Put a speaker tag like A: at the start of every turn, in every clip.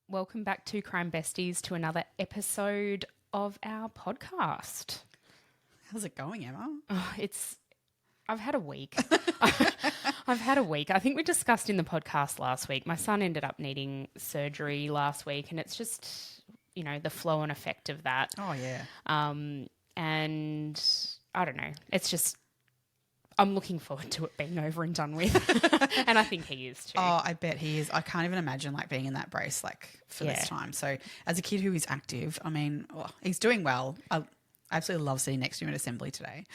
A: welcome back to Crime Besties to another episode of our podcast.
B: How's it going, Emma?
A: Oh, I've had a week. I've had a week. I think we discussed in the podcast last week. My son ended up needing surgery last week, and it's just, the flow and effect of that.
B: Oh, yeah.
A: And I don't know. It's just, I'm looking forward to it being over and done with. And I think he is too.
B: Oh, I bet he is. I can't even imagine being in that brace for this time. So as a kid who is active, I mean, he's doing well. I absolutely love sitting next to him at assembly today.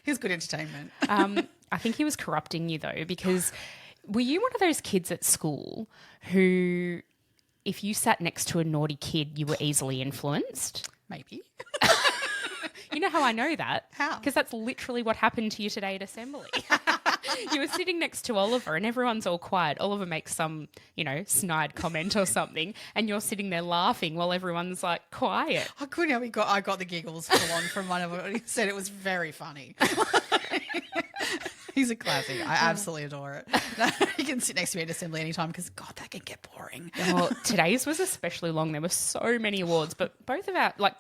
B: He was good entertainment.
A: I think he was corrupting you though, because were you one of those kids at school who, if you sat next to a naughty kid, you were easily influenced?
B: Maybe.
A: You know how I know that?
B: How?
A: Because that's literally what happened to you today at assembly. You were sitting next to Oliver and everyone's all quiet. Oliver makes some, snide comment or something, and you're sitting there laughing while everyone's quiet.
B: I couldn't help I got the giggles full on from one of them. He said it was very funny. He's a classic. I absolutely adore it. He can sit next to me at assembly anytime because, God, that can get boring.
A: Well, today's was especially long. There were so many awards, but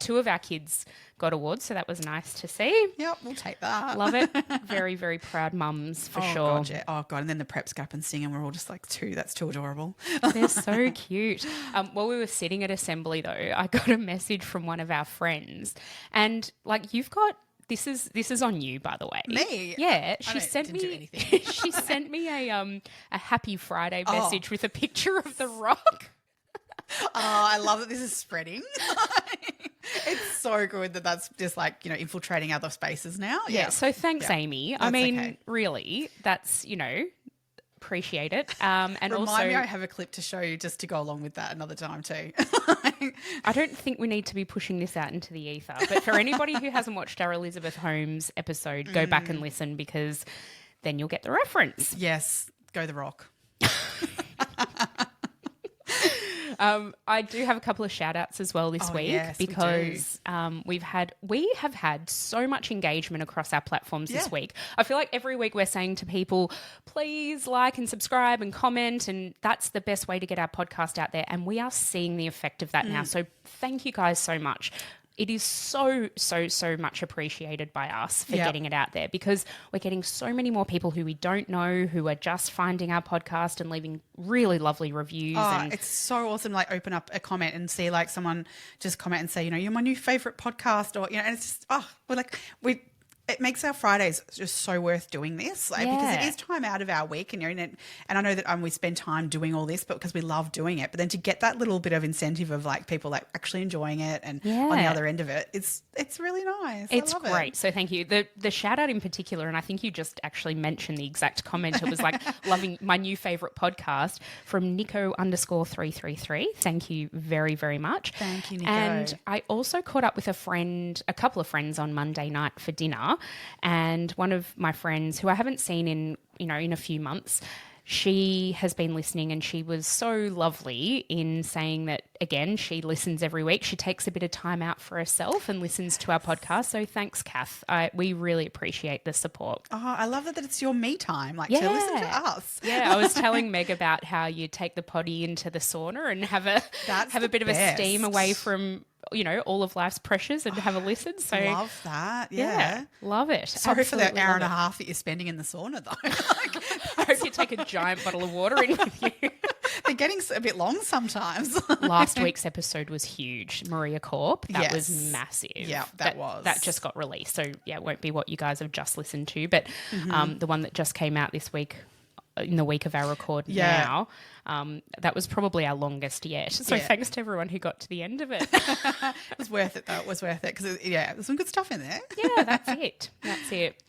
A: two of our kids got awards, so that was nice to see.
B: Yep, we'll take that.
A: Love it. Very, very proud mums for sure.
B: God, yeah. Oh, God. And then the preps go up and sing, and we're all just that's too adorable.
A: They're so cute. While we were sitting at assembly, though, I got a message from one of our friends, and you've got. This is on you, by the way.
B: Me?
A: Yeah,
B: she
A: sent
B: me.
A: She sent me a Happy Friday message with a picture of The Rock.
B: Oh, I love that this is spreading. It's so good that's just infiltrating other spaces now.
A: Yeah. So thanks, Amy. I mean, really, that's appreciate it. And
B: Remind me, I have a clip to show you just to go along with that another time too.
A: I don't think we need to be pushing this out into the ether, but for anybody who hasn't watched our Elizabeth Holmes episode, go back and listen, because then you'll get the reference.
B: Yes, go The Rock.
A: I do have a couple of shout outs as well this week,
B: yes,
A: because we have had so much engagement across our platforms this week. I feel like every week we're saying to people, please like and subscribe and comment, and that's the best way to get our podcast out there. And we are seeing the effect of that now. So thank you guys so much. It is so, so, so much appreciated by us for getting it out there, because we're getting so many more people who we don't know who are just finding our podcast and leaving really lovely reviews.
B: It's so awesome. Open up a comment and see someone just comment and say, you're my new favorite podcast, or, and it's just, it makes our Fridays just so worth doing this, because it is time out of our week, and and I know that we spend time doing all this, but because we love doing it. But then to get that little bit of incentive of people actually enjoying it, and on the other end of it, it's really nice.
A: It's
B: I love
A: great. So thank you. The shout out in particular, and I think you just actually mentioned the exact comment. It was loving my new favorite podcast from Nico_333. Thank you very, very much.
B: Thank you, Nico.
A: And I also caught up with a couple of friends on Monday night for dinner. And one of my friends, who I haven't seen in a few months, she has been listening, and she was so lovely in saying that, again, she listens every week. She takes a bit of time out for herself and listens to our podcast. So thanks, Kath. We really appreciate the support.
B: Oh, I love that it's your me time, to listen to us.
A: Yeah, I was telling Meg about how you take the potty into the sauna and have a bit of a steam away from all of life's pressures and have a listen. So
B: love that. Yeah.
A: Love it.
B: Sorry
A: Absolutely
B: for that hour and a half that you're spending in the sauna, though.
A: I hope you take a giant bottle of water in with you.
B: They're getting a bit long sometimes.
A: Last week's episode was huge. Maria Corp. That was massive.
B: Yeah, that was.
A: That just got released. So, it won't be what you guys have just listened to. But the one that just came out this week, in the week of our record now, that was probably our longest yet. So thanks to everyone who got to the end of it.
B: It was worth it, though. It was worth it because, there's some good stuff in there.
A: Yeah, that's it. That's it.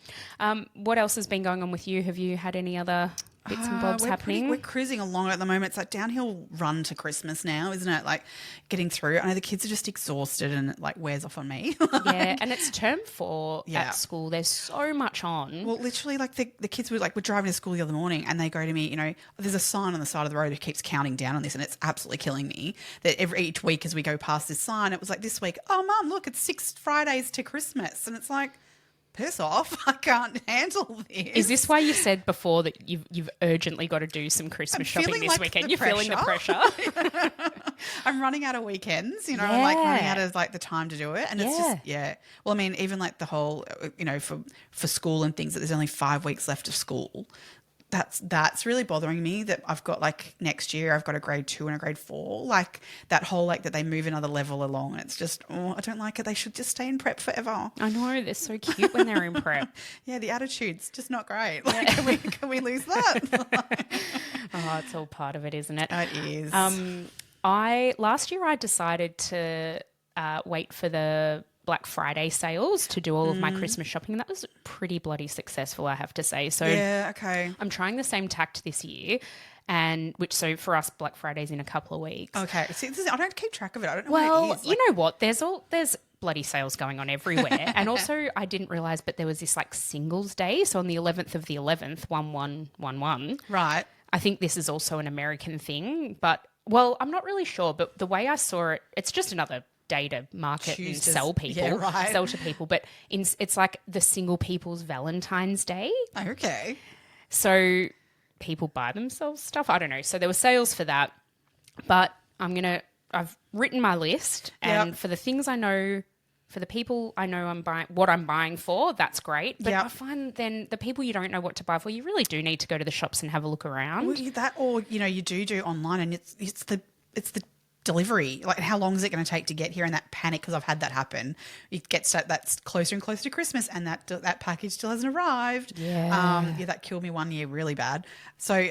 A: What else has been going on with you? Have you had any other bits and bobs happening?
B: We're cruising along at the moment. It's downhill run to Christmas now, isn't it? Getting through. I know the kids are just exhausted, and it wears off on me.
A: Yeah, and it's term 4 at school. There's so much on.
B: Well, literally, the kids were we're driving to school the other morning, and they go to me, there's a sign on the side of the road who keeps counting down on this, and it's absolutely killing me that each week as we go past this sign, it was this week, oh, Mum, look, it's 6 Fridays to Christmas. And it's piss off. I can't handle this.
A: Is this why you said before that you've urgently got to do some Christmas shopping this weekend? You're feeling the pressure.
B: I'm running out of weekends, you know, I'm like running out of like the time to do it. And it's just, well, I mean, even like the whole, you know, for school and things, that there's only 5 weeks left of school. That's really bothering me, that I've got like next year I've got a grade 2 and a grade 4, like that whole like that they move another level along, and it's just, I don't like it. They should just stay in prep forever.
A: I know, they're so cute when they're in prep.
B: Yeah, the attitude's just not great. Like, can we lose that?
A: Oh, it's all part of it, isn't it?
B: It is.
A: Last year I decided to wait for the Black Friday sales to do all of my Christmas shopping, and that was pretty bloody successful, I have to say. So
B: yeah, okay.
A: I'm trying the same tact this year, so for us, Black Friday's in a couple of weeks.
B: Okay. See, I don't keep track of it. I don't know
A: well,
B: what it is.
A: You know what? There's bloody sales going on everywhere. And also I didn't realise, but there was this like Singles Day. So on the 11th of the 11th, 1111.
B: Right.
A: I think this is also an American thing, but, well, I'm not really sure. But the way I saw it, it's just another day to market and sell people, sell to people. But it's like the single people's Valentine's Day.
B: Okay.
A: So people buy themselves stuff. I don't know. So there were sales for that. But I've written my list, and for the things I know, for the people I know what I'm buying for, that's great. But I find then the people you don't know what to buy for, you really do need to go to the shops and have a look around.
B: Well, that, or, you know, you do online, and it's the delivery. Like, how long is it going to take to get here? And that panic, because I've had that happen. It gets that's closer and closer to Christmas, and that package still hasn't arrived.
A: Yeah.
B: That killed me one year really bad. So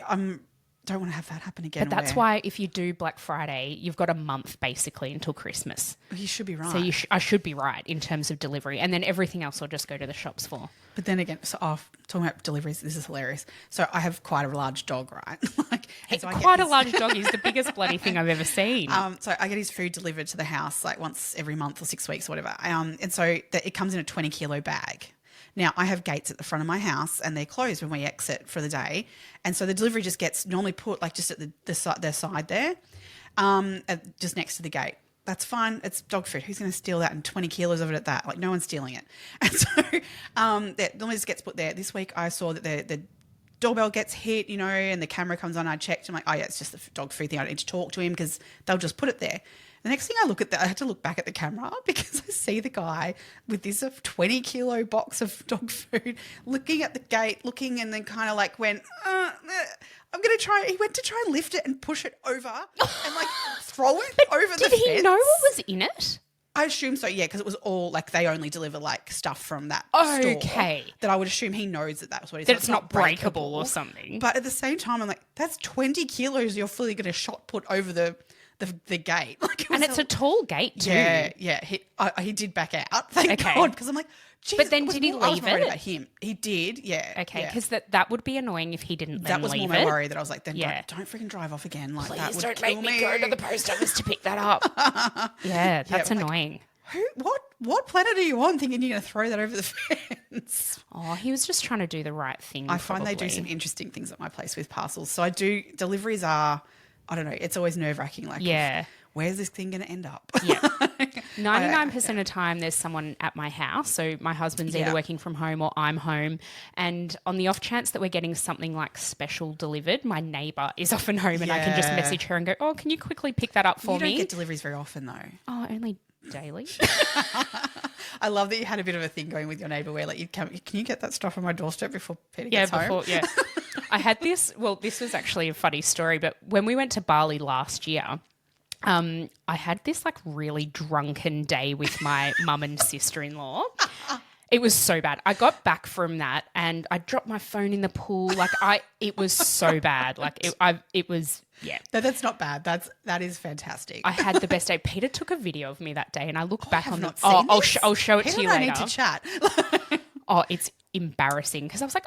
B: don't want to have that happen again.
A: But that's why if you do Black Friday, you've got a month basically until Christmas.
B: You should be right.
A: So I should be right in terms of delivery, and then everything else I'll just go to the shops for.
B: But then again, talking about deliveries, this is hilarious. So I have quite a large dog, right?
A: A large dog is the biggest bloody thing I've ever seen.
B: So I get his food delivered to the house like once every month or 6 weeks or whatever. And so it comes in a 20-kilo bag. Now, I have gates at the front of my house, and they're closed when we exit for the day. And so the delivery just gets normally put like just at their side there, just next to the gate. That's fine. It's dog food. Who's going to steal that, and 20 kilos of it at that? Like, no one's stealing it. And so that normally just gets put there. This week I saw that the doorbell gets hit, you know, and the camera comes on. I checked. I'm like, oh, yeah, it's just the dog food thing. I don't need to talk to him because they'll just put it there. The next thing I had to look back at the camera because I see the guy with this 20-kilo box of dog food looking at the gate, and then kind of like went, I'm going to try. He went to try and lift it and push it over and like throw it over the fence.
A: Did he know what was in it?
B: I assume so, yeah, because it was all like they only deliver like stuff from that store. That I would assume he knows that that's what it is.
A: That it's not breakable or something.
B: But at the same time, I'm like, that's 20 kilos you're fully going to shot put over the gate. Like,
A: it's a tall gate too.
B: Yeah. He did back out, thank God, because I'm like, geez.
A: But then did he leave it?
B: I was worried about him. He did, yeah.
A: Okay, because that would be annoying if he didn't then leave it.
B: That was more my worry, that I was like, then don't freaking drive off again. Like,
A: please
B: that would
A: don't
B: kill
A: make me go to the post office to pick that up. That's annoying.
B: What planet are you on thinking you're going to throw that over the fence?
A: Oh, he was just trying to do the right thing.
B: I find they do some interesting things at my place with parcels. So deliveries are, I don't know, it's always nerve-wracking. Like, where's this thing going to end up?
A: Yeah. 99% of the time there's someone at my house. So my husband's either working from home or I'm home. And on the off chance that we're getting something like special delivered, my neighbour is often home and I can just message her and go, oh, can you quickly pick that up for me?
B: You don't get deliveries very often though.
A: Oh, only daily.
B: I love that you had a bit of a thing going with your neighbour where like can you get that stuff on my doorstep before Peter gets home? I had this was actually a funny story, but when we went to Bali last year, I had this like really drunken day with my mum and sister-in-law. It was so bad. I got back from that and I dropped my phone in the pool. It was so bad. It was. No, that's not bad. That is fantastic.
A: I had the best day. Peter took a video of me that day and I look back on
B: it.
A: I'll show it
B: Peter
A: to you
B: and
A: later.
B: I need to chat.
A: It's embarrassing because I was like,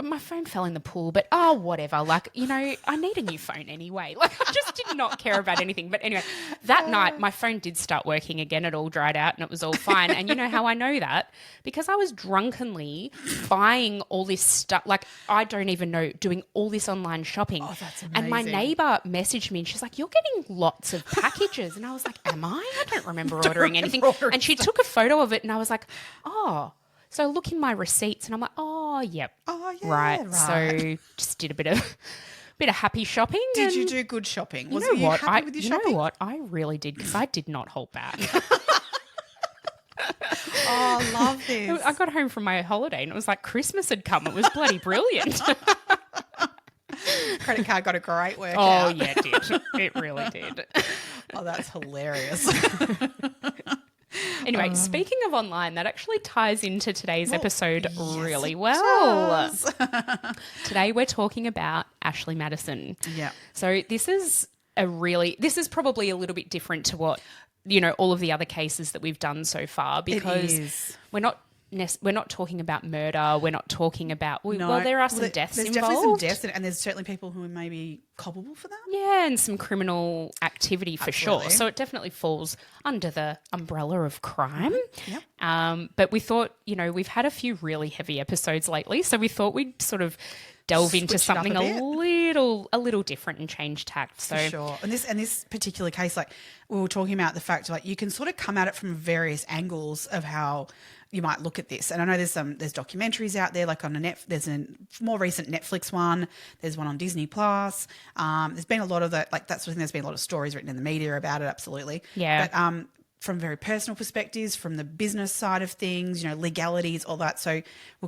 A: my phone fell in the pool, but whatever. Like, you know, I need a new phone anyway. Like, I just did not care about anything. But anyway, that night my phone did start working again. It all dried out and it was all fine. And you know how I know that? Because I was drunkenly buying all this stuff. Like, I don't even know, doing all this online shopping.
B: Oh, that's amazing.
A: And my neighbour messaged me and she's like, you're getting lots of packages. And I was like, am I? I don't remember ordering anything. And she took a photo of it and I was like, oh. So I look in my receipts and I'm like, oh, yep.
B: Oh, yeah,
A: right. So just did a bit of happy shopping.
B: Did you do good shopping?
A: You know what?
B: Happy with your shopping?
A: You know what? I really did, because I did not hold back.
B: Oh, I love this.
A: I got home from my holiday and it was like Christmas had come. It was bloody brilliant.
B: Credit card got a great workout.
A: Oh, yeah, it did. It really did.
B: Oh, that's hilarious.
A: Anyway, speaking of online, that actually ties into today's episode really well. Today we're talking about Ashley Madison.
B: Yeah.
A: So this is probably a little bit different to what, all of the other cases that we've done so far, because we're not talking about murder. We're not talking about... there are some deaths
B: involved. There's definitely some deaths, and there's certainly people who may be culpable for that.
A: Yeah, and some criminal activity for sure. So it definitely falls under the umbrella of crime.
B: Yep.
A: But we thought, we've had a few really heavy episodes lately, so we thought we'd sort of delve into something a little different and change tact. So
B: for sure. And this particular case, like we were talking about the fact, like you can sort of come at it from various angles of how you might look at this. And I know there's documentaries out there, like there's a more recent Netflix one. There's one on Disney Plus. There's been a lot of that, like that sort of thing. There's been a lot of stories written in the media about it. Absolutely.
A: Yeah.
B: But from very personal perspectives, from the business side of things, legalities, all that. So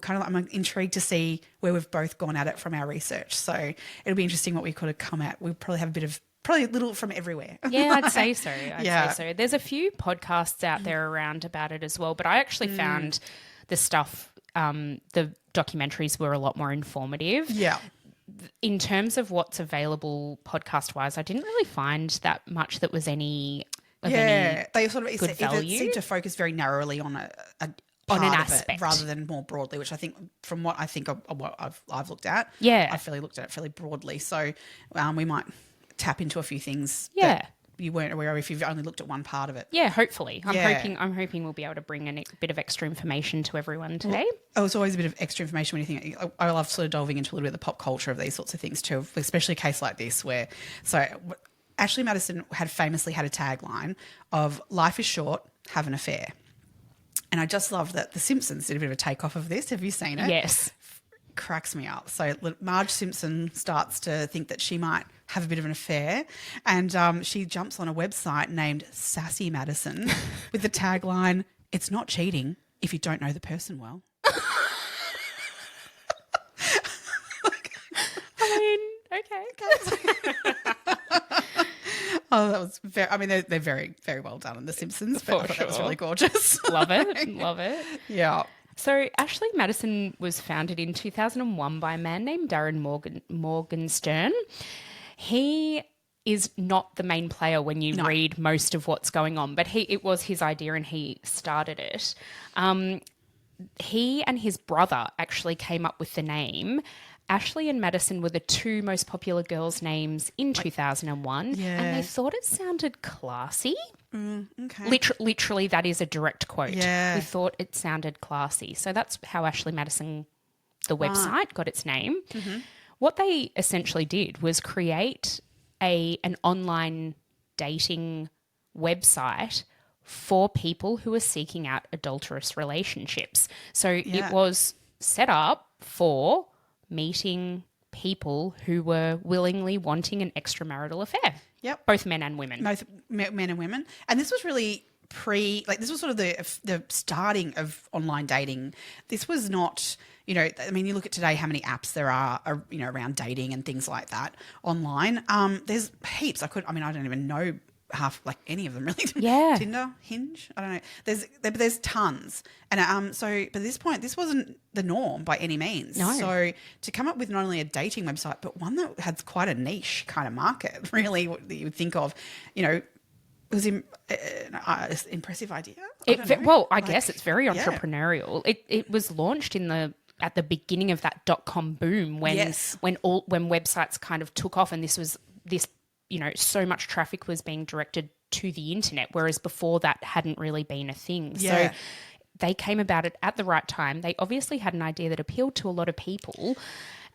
B: I'm intrigued to see where we've both gone at it from our research. So it'll be interesting what we could have come at. We'll probably have probably a little from everywhere.
A: Yeah, I'd say so. Say so. There's a few podcasts out there around about it as well, but I actually found the stuff, the documentaries were a lot more informative.
B: Yeah.
A: In terms of what's available podcast-wise, I didn't really find that much that was any
B: they sort of
A: good value.
B: Seem to focus very narrowly on an
A: aspect
B: rather than more broadly, which I think from what I've looked at, I've looked at it fairly broadly. So we might tap into a few things that you weren't aware of if you've only looked at one part of it.
A: Yeah, hopefully. I'm hoping we'll be able to bring a bit of extra information to everyone today.
B: Well, it's always a bit of extra information when you think. I love sort of delving into a little bit of the pop culture of these sorts of things too, especially a case like this where Ashley Madison had famously had a tagline of "Life is short, have an affair." And I just love that The Simpsons did a bit of a takeoff of this. Have you seen it?
A: Yes.
B: Cracks me up. So Marge Simpson starts to think that she might have a bit of an affair, and she jumps on a website named Sassy Madison with the tagline, "It's not cheating if you don't know the person well."
A: Okay.
B: Oh, that was they're very, very well done in The Simpsons. But I thought that was really gorgeous.
A: Love it.
B: Yeah.
A: So Ashley Madison was founded in 2001 by a man named Darren Morgenstern. He is not the main player when you read most of what's going on, but it was his idea and he started it. He and his brother actually came up with the name. Ashley and Madison were the two most popular girls' names in 2001, and they thought it sounded classy.
B: Okay.
A: Literally, that is a direct quote.
B: Yeah.
A: We thought it sounded classy. So that's how Ashley Madison, the website, got its name. Mm-hmm. What they essentially did was create an online dating website for people who are seeking out adulterous relationships. So it was set up for meeting people who were willingly wanting an extramarital affair.
B: Yep.
A: Both men and women.
B: Both men and women. And this was really this was sort of the starting of online dating. This was not, you look at today how many apps there are, around dating and things like that online. There's heaps. I don't even know any of them really.
A: Yeah.
B: Tinder, Hinge, I don't know. There's tons. And but at this point, this wasn't the norm by any means.
A: No.
B: So to come up with not only a dating website, but one that has quite a niche kind of market, really, that you would think of, it was an impressive idea. I
A: guess it's very entrepreneurial. It was launched at the beginning of that .com boom when websites kind of took off, and this so much traffic was being directed to the internet, whereas before that hadn't really been a thing.
B: Yeah.
A: So they came about it at the right time. They obviously had an idea that appealed to a lot of people.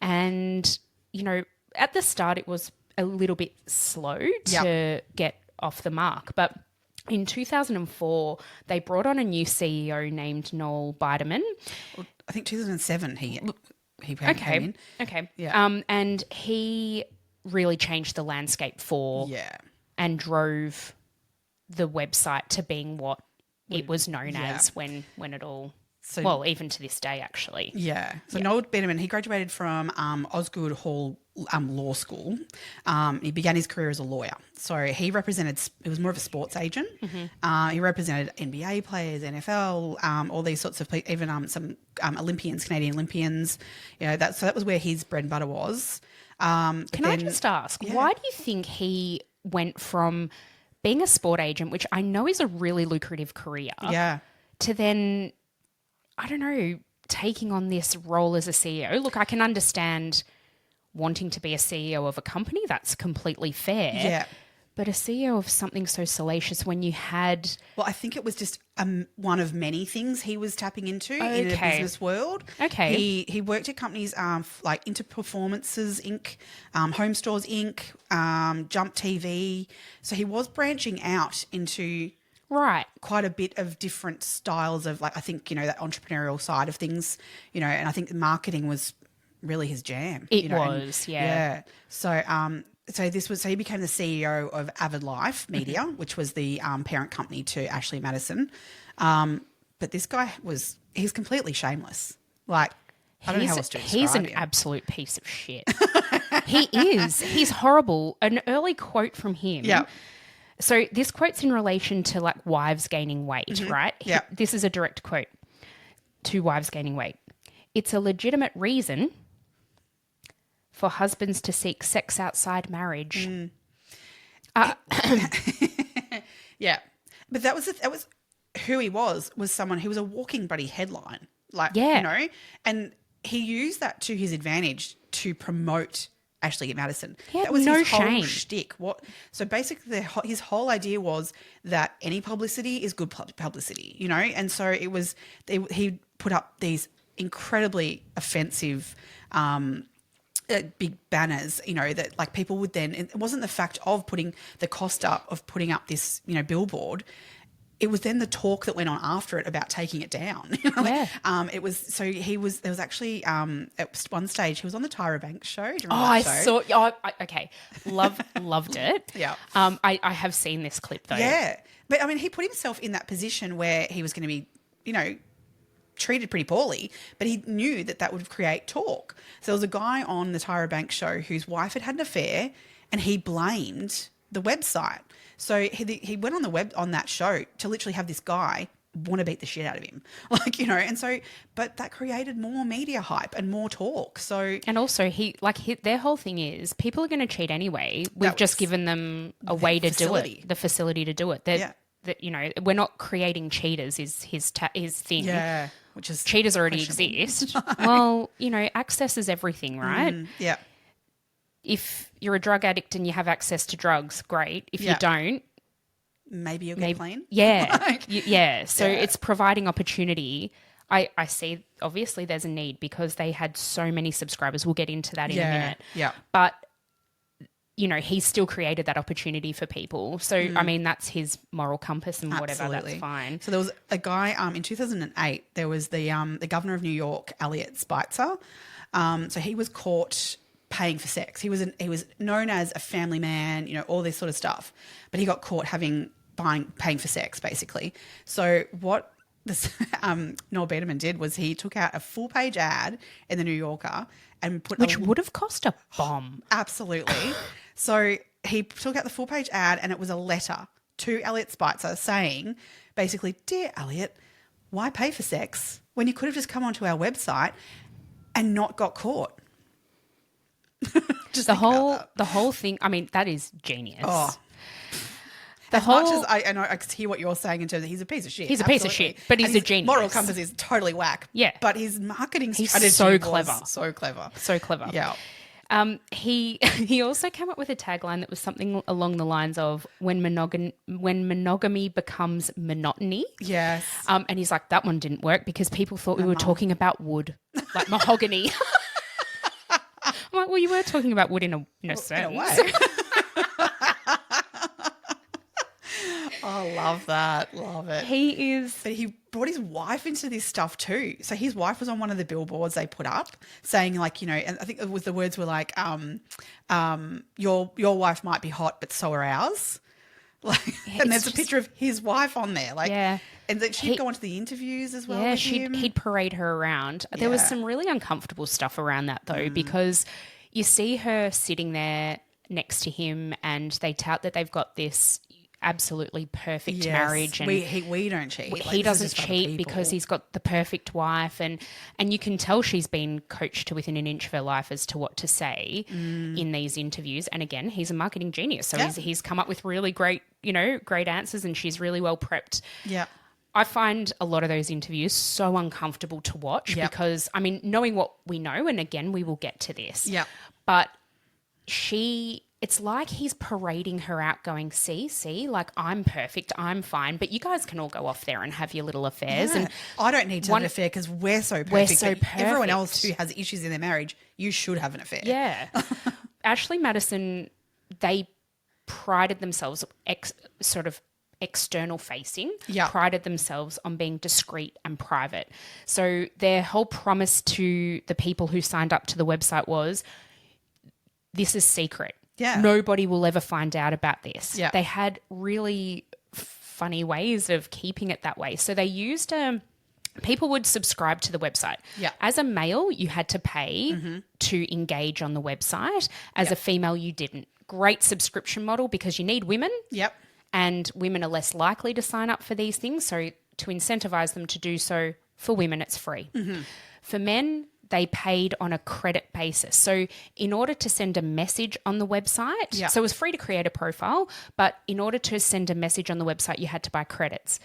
A: And, at the start it was a little bit slow to get off the mark. But in 2004, they brought on a new CEO named Noel Biderman.
B: Well, I think 2007 he came in.
A: Okay.
B: Yeah.
A: And he really changed the landscape for and drove the website to being what it was known as when it all... So, well, even to this day, actually.
B: Yeah. So Noel Biderman, he graduated from Osgoode Hall Law School. He began his career as a lawyer. So he represented, it was more of a sports agent. He represented NBA players, NFL, all these sorts of people, even some Olympians, Canadian Olympians. You know, that was where his bread and butter was.
A: Can I just ask, why do you think he went from being a sport agent, which I know is a really lucrative career, to then... I don't know, taking on this role as a CEO. Look, I can understand wanting to be a CEO of a company. That's completely fair.
B: Yeah.
A: But a CEO of something so salacious when you had...
B: Well, I think it was just one of many things he was tapping into in a business world.
A: Okay.
B: He worked at companies like Interperformances Inc., Home Stores Inc., Jump TV. So he was branching out into...
A: Right.
B: Quite a bit of different styles of, like, I think, you know, that entrepreneurial side of things, you know, and I think marketing was really his jam.
A: It was.
B: Yeah. So he became the CEO of Avid Life Media, which was the parent company to Ashley Madison. But this guy he's completely shameless. Like, I don't know how else to describe
A: He's an
B: him.
A: absolute piece of shit. He is. He's horrible. An early quote from him.
B: Yeah.
A: So this quote's in relation to like wives gaining weight, right?
B: Yeah.
A: This is a direct quote to wives gaining weight. It's a legitimate reason for husbands to seek sex outside marriage.
B: Yeah. But that was who he was someone who was a walking bloody headline. Like, you know, and he used that to his advantage to promote Ashley Madison.
A: That was his
B: whole
A: shame.
B: shtick. So basically, his whole idea was that any publicity is good publicity, you know. And so it was he put up these incredibly offensive, big banners, you know, that like people would then. It wasn't the fact of putting the cost up of putting up this, you know, billboard. It was then the talk that went on after it about taking it down. You know? It was so there was actually at one stage he was on the Tyra Banks show. Do you remember that show?
A: Okay, loved it.
B: Yeah.
A: I have seen this clip though.
B: Yeah, but I mean, he put himself in that position where he was going to be, you know, treated pretty poorly, but he knew that would create talk. So there was a guy on the Tyra Banks show whose wife had an affair, and he blamed the website. So he went on the web on that show to literally have this guy want to beat the shit out of him, like, you know. And so, but that created more media hype and more talk. So,
A: and also their whole thing is people are going to cheat anyway. We've just given them a way to do it, the facility to do it. That, you know, we're not creating cheaters is his thing.
B: Yeah, which is
A: cheaters already exist. Well, you know, access is everything, right?
B: Yeah.
A: If you're a drug addict and you have access to drugs, great. If you don't,
B: maybe you'll get clean.
A: Yeah. So it's providing opportunity. I see, obviously there's a need because they had so many subscribers. We'll get into that in a minute.
B: Yeah.
A: But, you know, he's still created that opportunity for people. So, I mean, that's his moral compass and whatever.
B: Absolutely.
A: That's fine.
B: So there was a guy in 2008, there was the governor of New York, Elliot Spitzer. So he was caught paying for sex. He was known as a family man, you know, all this sort of stuff. But he got caught paying for sex, basically. So what this Noel Biderman did was he took out a full-page ad in the New Yorker and
A: which would have cost a bomb.
B: Absolutely. So he took out the full-page ad, and it was a letter to Elliot Spitzer saying, basically, "Dear Elliot, why pay for sex when you could have just come onto our website and not got caught?"
A: The whole thing. I mean, that is genius.
B: Oh. Much as I hear what you're saying in terms of he's a piece of shit.
A: He's a piece of shit, but he's a genius.
B: Moral compass is totally whack.
A: Yeah.
B: But his marketing
A: he's
B: strategy
A: so clever.
B: So clever.
A: So clever.
B: Yeah.
A: He also came up with a tagline that was something along the lines of when monogamy becomes monotony.
B: Yes.
A: And he's like, that one didn't work because people thought we were talking about wood, like mahogany. I'm like, well, you were talking about wood in a sense.
B: In a way. I love that. Love it.
A: He is.
B: But he brought his wife into this stuff too. So his wife was on one of the billboards they put up saying like, and I think it was the words were like, your wife might be hot, but so are ours. Like, and there's a picture of his wife on there. Like, and that she'd go onto the interviews as well. Yeah,
A: he'd parade her around. Yeah. There was some really uncomfortable stuff around that though, because you see her sitting there next to him and they tout that they've got this absolutely perfect marriage, and
B: we don't cheat.
A: He doesn't cheat because he's got the perfect wife, and you can tell she's been coached to within an inch of her life as to what to say in these interviews. And again, he's a marketing genius, so he's come up with really great answers, and she's really well prepped. Yeah. I find a lot of those interviews so uncomfortable to watch because, I mean, knowing what we know, and again, we will get to this, but it's like he's parading her out going, see, like I'm perfect, I'm fine, but you guys can all go off there and have your little affairs.
B: Yeah. And I don't need to have an affair because we're so perfect. Everyone else who has issues in their marriage, you should have an affair.
A: Yeah. Ashley Madison, they prided themselves sort of external facing, prided themselves on being discreet and private. So their whole promise to the people who signed up to the website was, this is secret. Yeah. Nobody will ever find out about this. Yeah. They had really funny ways of keeping it that way. So they used people would subscribe to the website. Yeah. As a male, you had to pay to engage on the website. As a female, you didn't. Great subscription model because you need women. Yep. And women are less likely to sign up for these things. So to incentivize them to do so, for women, it's free. Mm-hmm. For men, they paid on a credit basis. So in order to send a message on the website, so it was free to create a profile, but in order to send a message on the website, you had to buy credits.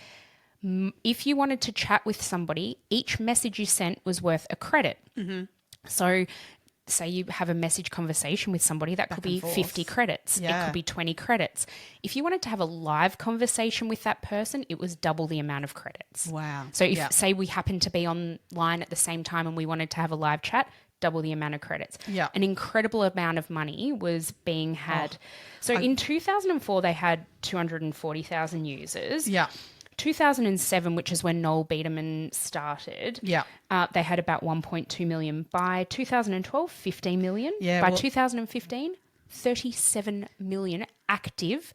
A: If you wanted to chat with somebody, each message you sent was worth a credit. Mm-hmm. So say you have a message conversation with somebody, that could be 50 credits. Yeah. It could be 20 credits. If you wanted to have a live conversation with that person, it was double the amount of credits. Wow. So if, say, we happened to be online at the same time and we wanted to have a live chat, double the amount of credits. Yeah. An incredible amount of money was being had. In 2004, they had 240,000 users. Yeah. 2007, which is when Noel Biederman started, they had about 1.2 million. By 2012, 15 million. Yeah, by 2015, 37 million active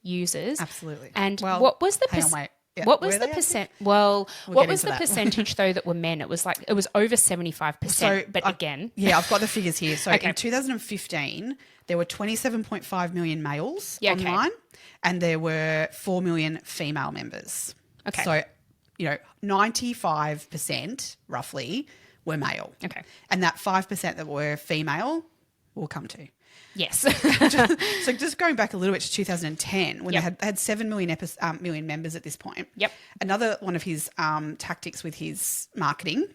A: users.
B: Absolutely.
A: And what was the percentage? Yeah. What was the percent? Well, what was the percentage though that were men? It was over 75%. So, but again,
B: I've got the figures here. So in 2015, there were 27.5 million males online, and there were 4 million female members. Okay. So, 95% roughly were male. Okay. And that 5% that were female we'll come to.
A: Yes.
B: So just going back a little bit to 2010, when they had 7 million million members at this point. Yep. Another one of his tactics with his marketing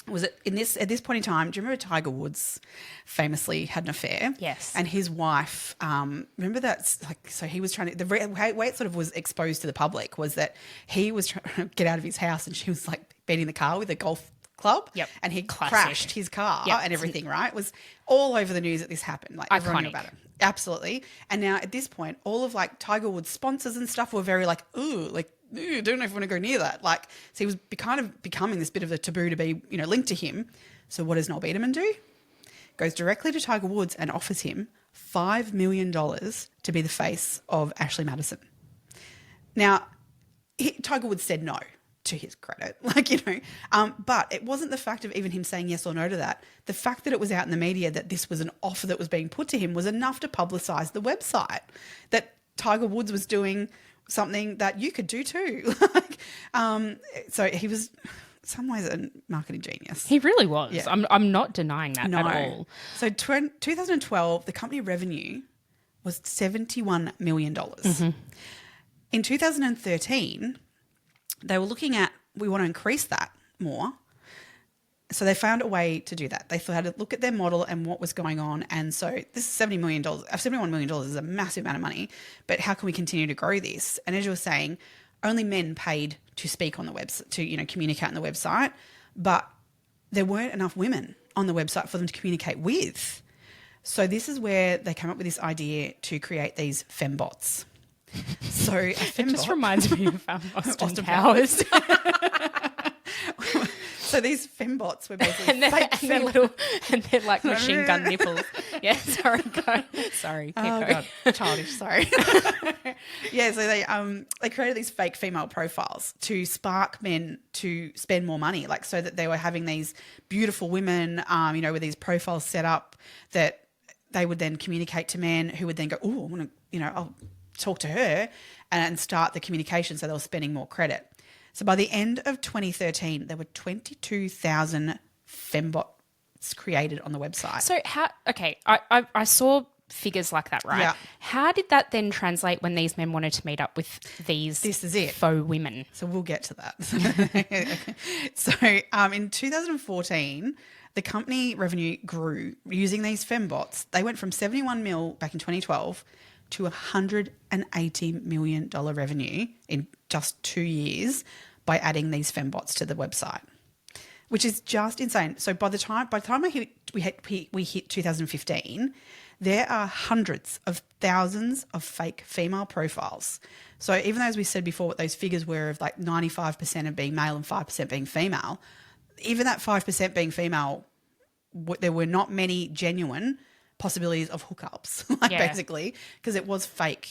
B: was at this point in time, do you remember Tiger Woods famously had an affair? Yes. And his wife, remember that, so he was trying to, the way it sort of was exposed to the public was that he was trying to get out of his house and she was beating the car with a golf club. Yep. And he crashed his car and everything, right? It was all over the news that this happened. Everyone knew about it. Absolutely. And now at this point, all of Tiger Woods sponsors and stuff were very ooh, don't know if I want to go near that. So he was kind of becoming this bit of a taboo to be, linked to him. So what does Noel Biederman do? Goes directly to Tiger Woods and offers him $5 million to be the face of Ashley Madison. Now, Tiger Woods said no, to his credit, but it wasn't the fact of even him saying yes or no to that. The fact that it was out in the media that this was an offer that was being put to him was enough to publicise the website, that Tiger Woods was doing something that you could do too. So he was, in some ways, a marketing genius.
A: He really was. Yeah. I'm not denying that at all.
B: So 2012, the company revenue was $71 million. Mm-hmm. In 2013, they were looking at, we want to increase that more. So they found a way to do that. They had to look at their model and what was going on. And so this is $71 million is a massive amount of money, but how can we continue to grow this? And as you were saying, only men paid to speak on the website, to, communicate on the website, but there weren't enough women on the website for them to communicate with. So this is where they came up with this idea to create these fembots. So a
A: It
B: fembot,
A: just reminds me of Austin Powers.
B: So these fembots were basically
A: and they're like machine gun nipples. Yeah, sorry, go. Sorry, keep going.
B: God, childish. Sorry. Yeah, so they created these fake female profiles to spark men to spend more money, like so that they were having these beautiful women, with these profiles set up that they would then communicate to men who would then go, oh, I want to, I'll talk to her and start the communication. So they were spending more credit. So by the end of 2013, there were 22,000 fembots created on the website.
A: So I saw figures like that, right?
B: Yeah.
A: How did that then translate when these men wanted to meet up with these faux women?
B: So we'll get to that. So in 2014, the company revenue grew using these fembots. They went from 71 mil back in 2012 to $180 million revenue in just 2 years by adding these fembots to the website, which is just insane. So by the time we hit 2015, there are hundreds of thousands of fake female profiles. So even though, as we said before, what those figures were of like 95% of being male and 5% being female, even that 5% being female, there were not many genuine possibilities of hookups, basically, because it was fake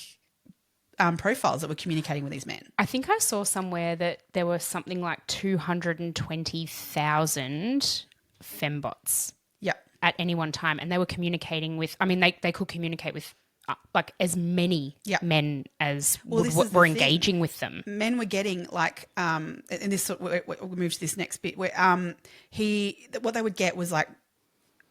B: profiles that were communicating with these men.
A: I think I saw somewhere that there were something like 220,000 fembots.
B: Yep.
A: At any one time, and they were communicating with. I mean, they could communicate with like as many men as were engaging with them.
B: Men were getting like, and this we'll move to this next bit where what they would get was like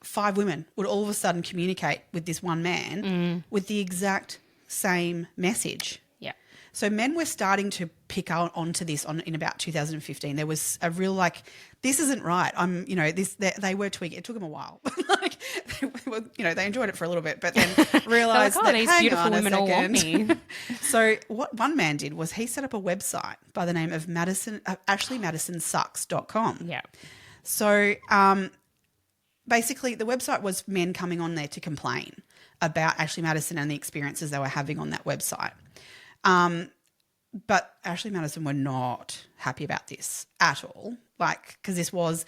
B: 5 women would all of a sudden communicate with this one man with the exact same message.
A: Yeah.
B: So men were starting to pick onto this in about 2015. There was a real like, this isn't right. They were tweaking. It took them a while. They enjoyed it for a little bit, but then realised that
A: these beautiful women all want me.
B: So what one man did was he set up a website by the name of AshleyMadisonSucks.com.
A: Yeah.
B: So basically the website was men coming on there to complain about Ashley Madison and the experiences they were having on that website. But Ashley Madison were not happy about this at all. Like, because this was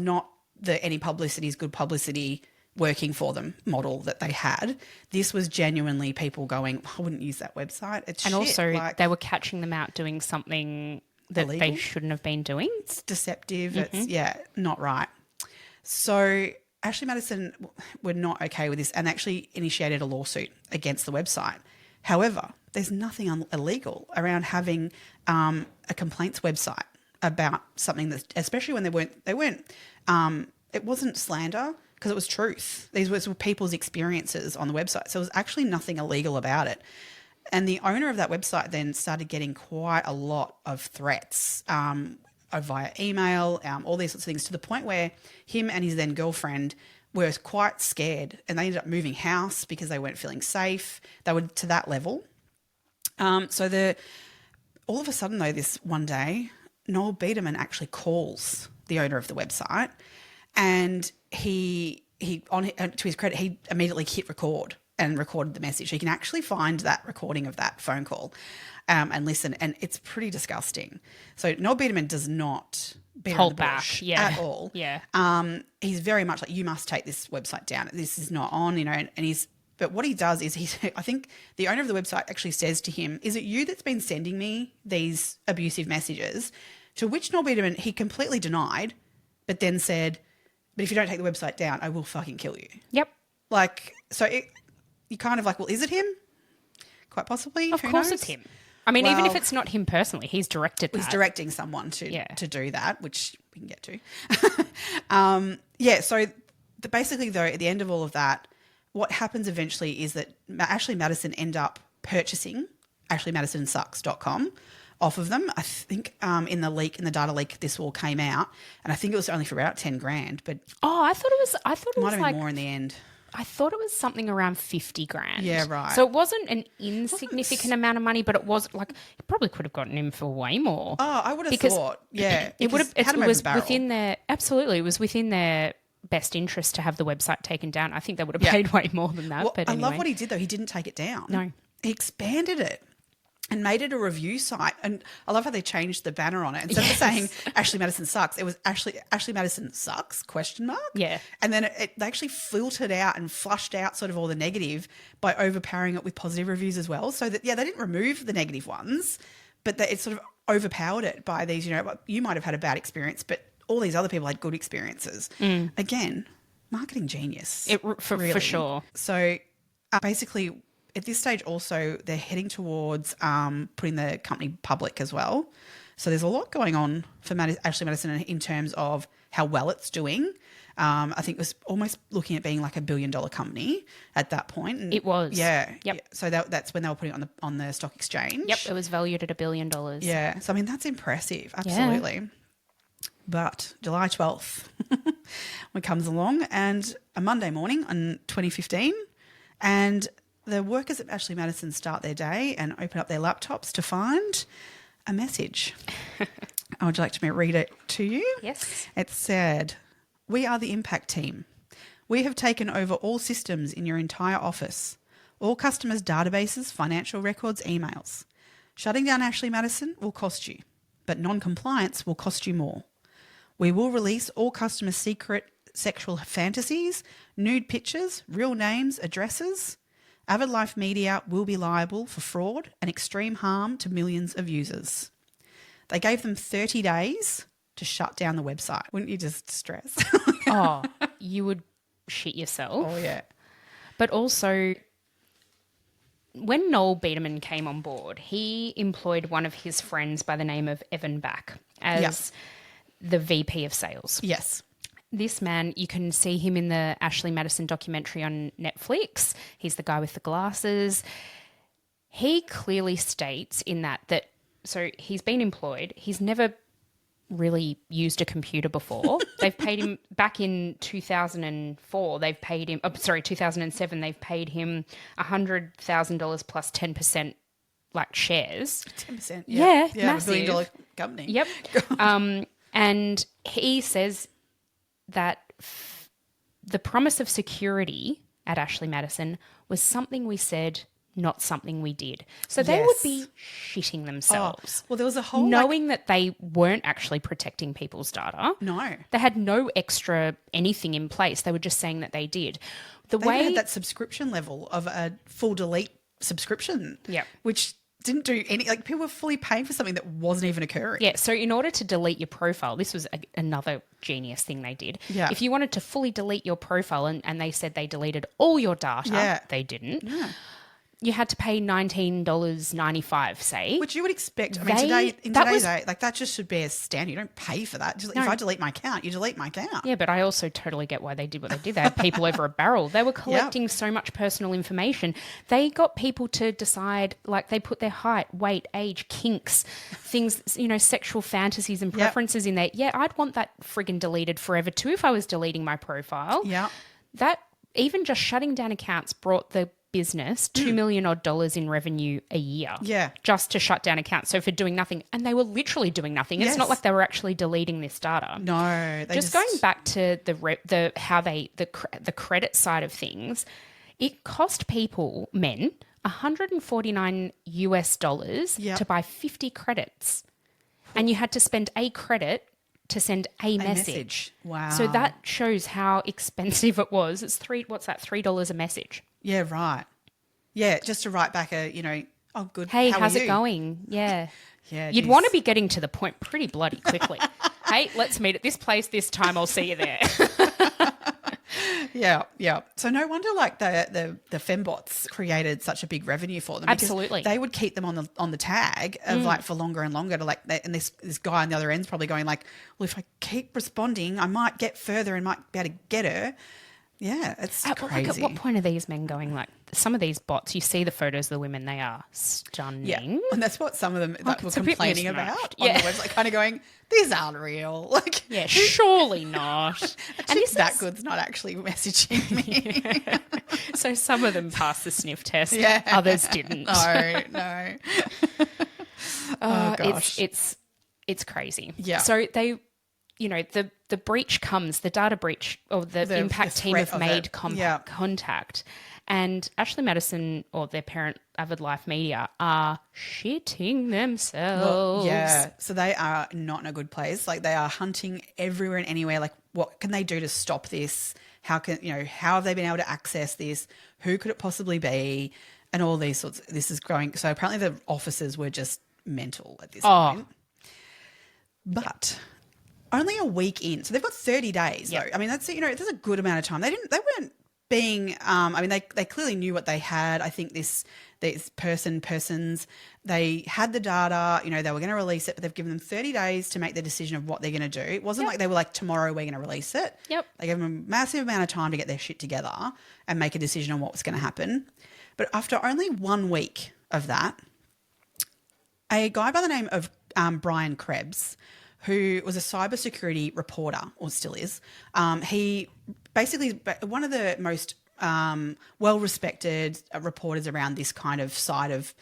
B: not the any publicity is good publicity working for them model that they had. This was genuinely people going, I wouldn't use that website. It's
A: and
B: shit.
A: Also they were catching them out doing something that illegal. They shouldn't have been doing.
B: It's deceptive. Mm-hmm. It's not right. So Ashley Madison were not okay with this and actually initiated a lawsuit against the website. However, there's nothing illegal around having a complaints website about something that, especially when they weren't. It wasn't slander because it was truth. These were people's experiences on the website, so there was actually nothing illegal about it. And the owner of that website then started getting quite a lot of threats via email, all these sorts of things, to the point where him and his then girlfriend were quite scared, and they ended up moving house because they weren't feeling safe. They were to that level. All of a sudden, though, this one day, Noel Biederman actually calls the owner of the website, and he to his credit, he immediately hit record and recorded the message. So you can actually find that recording of that phone call and listen, and it's pretty disgusting. So Noel Biederman does not hold back at all.
A: Yeah.
B: He's very much like, you must take this website down. This is not on, and he's. But what he does is I think the owner of the website actually says to him, is it you that's been sending me these abusive messages? To which Noel Biederman, he completely denied, but then said, but if you don't take the website down, I will fucking kill you.
A: Yep.
B: Like, so you kind of like, well, is it him? Quite possibly.
A: Of course it's him. I mean, even if it's not him personally, he's directed that.
B: He's directing someone to do that, which we can get to. So basically, though, at the end of all of that, what happens eventually is that Ashley Madison end up purchasing AshleyMadisonSucks.com off of them. I think in the data leak, this all came out, and I think it was only for about $10,000. But
A: I thought it was
B: might have been more in the end.
A: I thought it was something around $50,000.
B: Yeah, right.
A: So it wasn't an insignificant amount of money, but it was like he probably could have gotten him for way more.
B: Oh, I would have thought. Yeah,
A: it would have. It was within their It was within their best interest to have the website taken down. I think they would have paid way more than that.
B: Well,
A: but anyway.
B: I love what he did though. He didn't take it down.
A: No,
B: he expanded it. and made it a review site. And I love how they changed the banner on it. Instead of saying Ashley Madison sucks, it was Ashley Madison sucks, ?
A: Yeah.
B: And then they actually filtered out and flushed out sort of all the negative by overpowering it with positive reviews as well. So that, they didn't remove the negative ones, but it sort of overpowered it by these, you might have had a bad experience, but all these other people had good experiences. Again, marketing genius.
A: For sure.
B: So basically, at this stage also, they're heading towards putting the company public as well. So there's a lot going on for Ashley Madison in terms of how well it's doing. I think it was almost looking at being like $1 billion company at that point. And
A: it was.
B: Yeah.
A: Yep.
B: Yeah. So that's when they were putting it on the stock exchange.
A: Yep. It was valued at $1 billion.
B: Yeah. So, I mean, that's impressive. Absolutely. Yeah. But July 12th, when it comes along, and a Monday morning in 2015, and the workers at Ashley Madison start their day and open up their laptops to find a message. Would you like me to read it to you?
A: Yes.
B: It said, "We are the Impact team. We have taken over all systems in your entire office, all customers' databases, financial records, emails. Shutting down Ashley Madison will cost you, but non-compliance will cost you more. We will release all customers' secret sexual fantasies, nude pictures, real names, addresses. Avid Life Media will be liable for fraud and extreme harm to millions of users." They gave them 30 days to shut down the website. Wouldn't you just stress?
A: Oh, you would shit yourself.
B: Oh, yeah.
A: But also, when Noel Biederman came on board, he employed one of his friends by the name of Evan Back as the VP of sales.
B: Yes.
A: This man, you can see him in the Ashley Madison documentary on Netflix. He's the guy with the glasses. He clearly states in that so he's been employed. He's never really used a computer before. They've paid him back in 2004. 2007. They've paid him $100,000 plus 10% like shares.
B: 10%.
A: Yeah,
B: yeah,
A: massive.
B: $1 billion company.
A: Yep. And he says that the promise of security at Ashley Madison was something we said, not something we did. So they would be shitting themselves.
B: Well, there was a whole...
A: knowing that they weren't actually protecting people's data.
B: No.
A: They had no extra anything in place. They were just saying that they did.
B: They had that subscription level of a full delete subscription.
A: Yeah.
B: Which didn't do any... Like, people were fully paying for something that wasn't even occurring.
A: Yeah, so in order to delete your profile, this was another genius thing they did.
B: Yeah.
A: If you wanted to fully delete your profile and they said they deleted all your data, they didn't.
B: Yeah.
A: You had to pay $19.95, say.
B: Which you would expect. I mean, today's day, like, that just should be a standard. You don't pay for that. If I delete my account, you delete my account.
A: Yeah, but I also totally get why they did what they did. They had people over a barrel. They were collecting so much personal information. They got people to decide, like, they put their height, weight, age, kinks, things, sexual fantasies and preferences in there. Yeah, I'd want that friggin' deleted forever too if I was deleting my profile.
B: Yeah.
A: That, even just shutting down accounts brought the business $2 million odd in revenue a year.
B: Yeah.
A: Just to shut down accounts. So for doing nothing, and they were literally doing nothing. It's not like they were actually deleting this data.
B: No,
A: just going back to the credit side of things, it cost men $149 to buy 50 credits, and you had to spend a credit to send a message.
B: Wow.
A: So that shows how expensive it was. It's $3 a message.
B: Yeah, right. Yeah, just to write back oh, good.
A: Hey,
B: how
A: how's
B: are you?
A: it going? Yeah.
B: Yeah.
A: You'd want to be getting to the point pretty bloody quickly. Hey, let's meet at this place this time. I'll see you there.
B: Yeah, yeah. So no wonder like the fembots created such a big revenue for them.
A: Absolutely.
B: They would keep them on the tag of like for longer and longer to like, and this guy on the other end's probably going like, well, if I keep responding, I might get further and might be able to get her. Yeah, it's crazy.
A: At what point are these men going like, some of these bots, you see the photos of the women, they are stunning.
B: Yeah, and that's what some of them were
A: a bit
B: complaining about on the website, kind of going, these aren't real. Like,
A: yeah, surely not.
B: And that good's not actually messaging me.
A: Yeah. So some of them passed the sniff test,
B: yeah.
A: Others didn't.
B: No. Oh gosh.
A: It's crazy.
B: Yeah.
A: So the breach comes, the data breach, or the impact team have made contact. And Ashley Madison, or their parent Avid Life Media, are shitting themselves.
B: Well, yeah. So they are not in a good place. Like, they are hunting everywhere and anywhere. Like, what can they do to stop this? How have they been able to access this? Who could it possibly be? And all these sorts. This is growing. So apparently the officers were just mental at this point. But only a week in, so they've got 30 days. Though. I mean, that's that's a good amount of time. They weren't being. I mean, they clearly knew what they had. I think these persons, they had the data. They were going to release it, but they've given them 30 days to make the decision of what they're going to do. It wasn't like they were like, tomorrow we're going to release it.
A: Yep.
B: They gave them a massive amount of time to get their shit together and make a decision on what was going to happen. But after only 1 week of that, a guy by the name of Brian Krebs, who was a cybersecurity reporter, or still is, he basically one of the most well-respected reporters around this kind of side of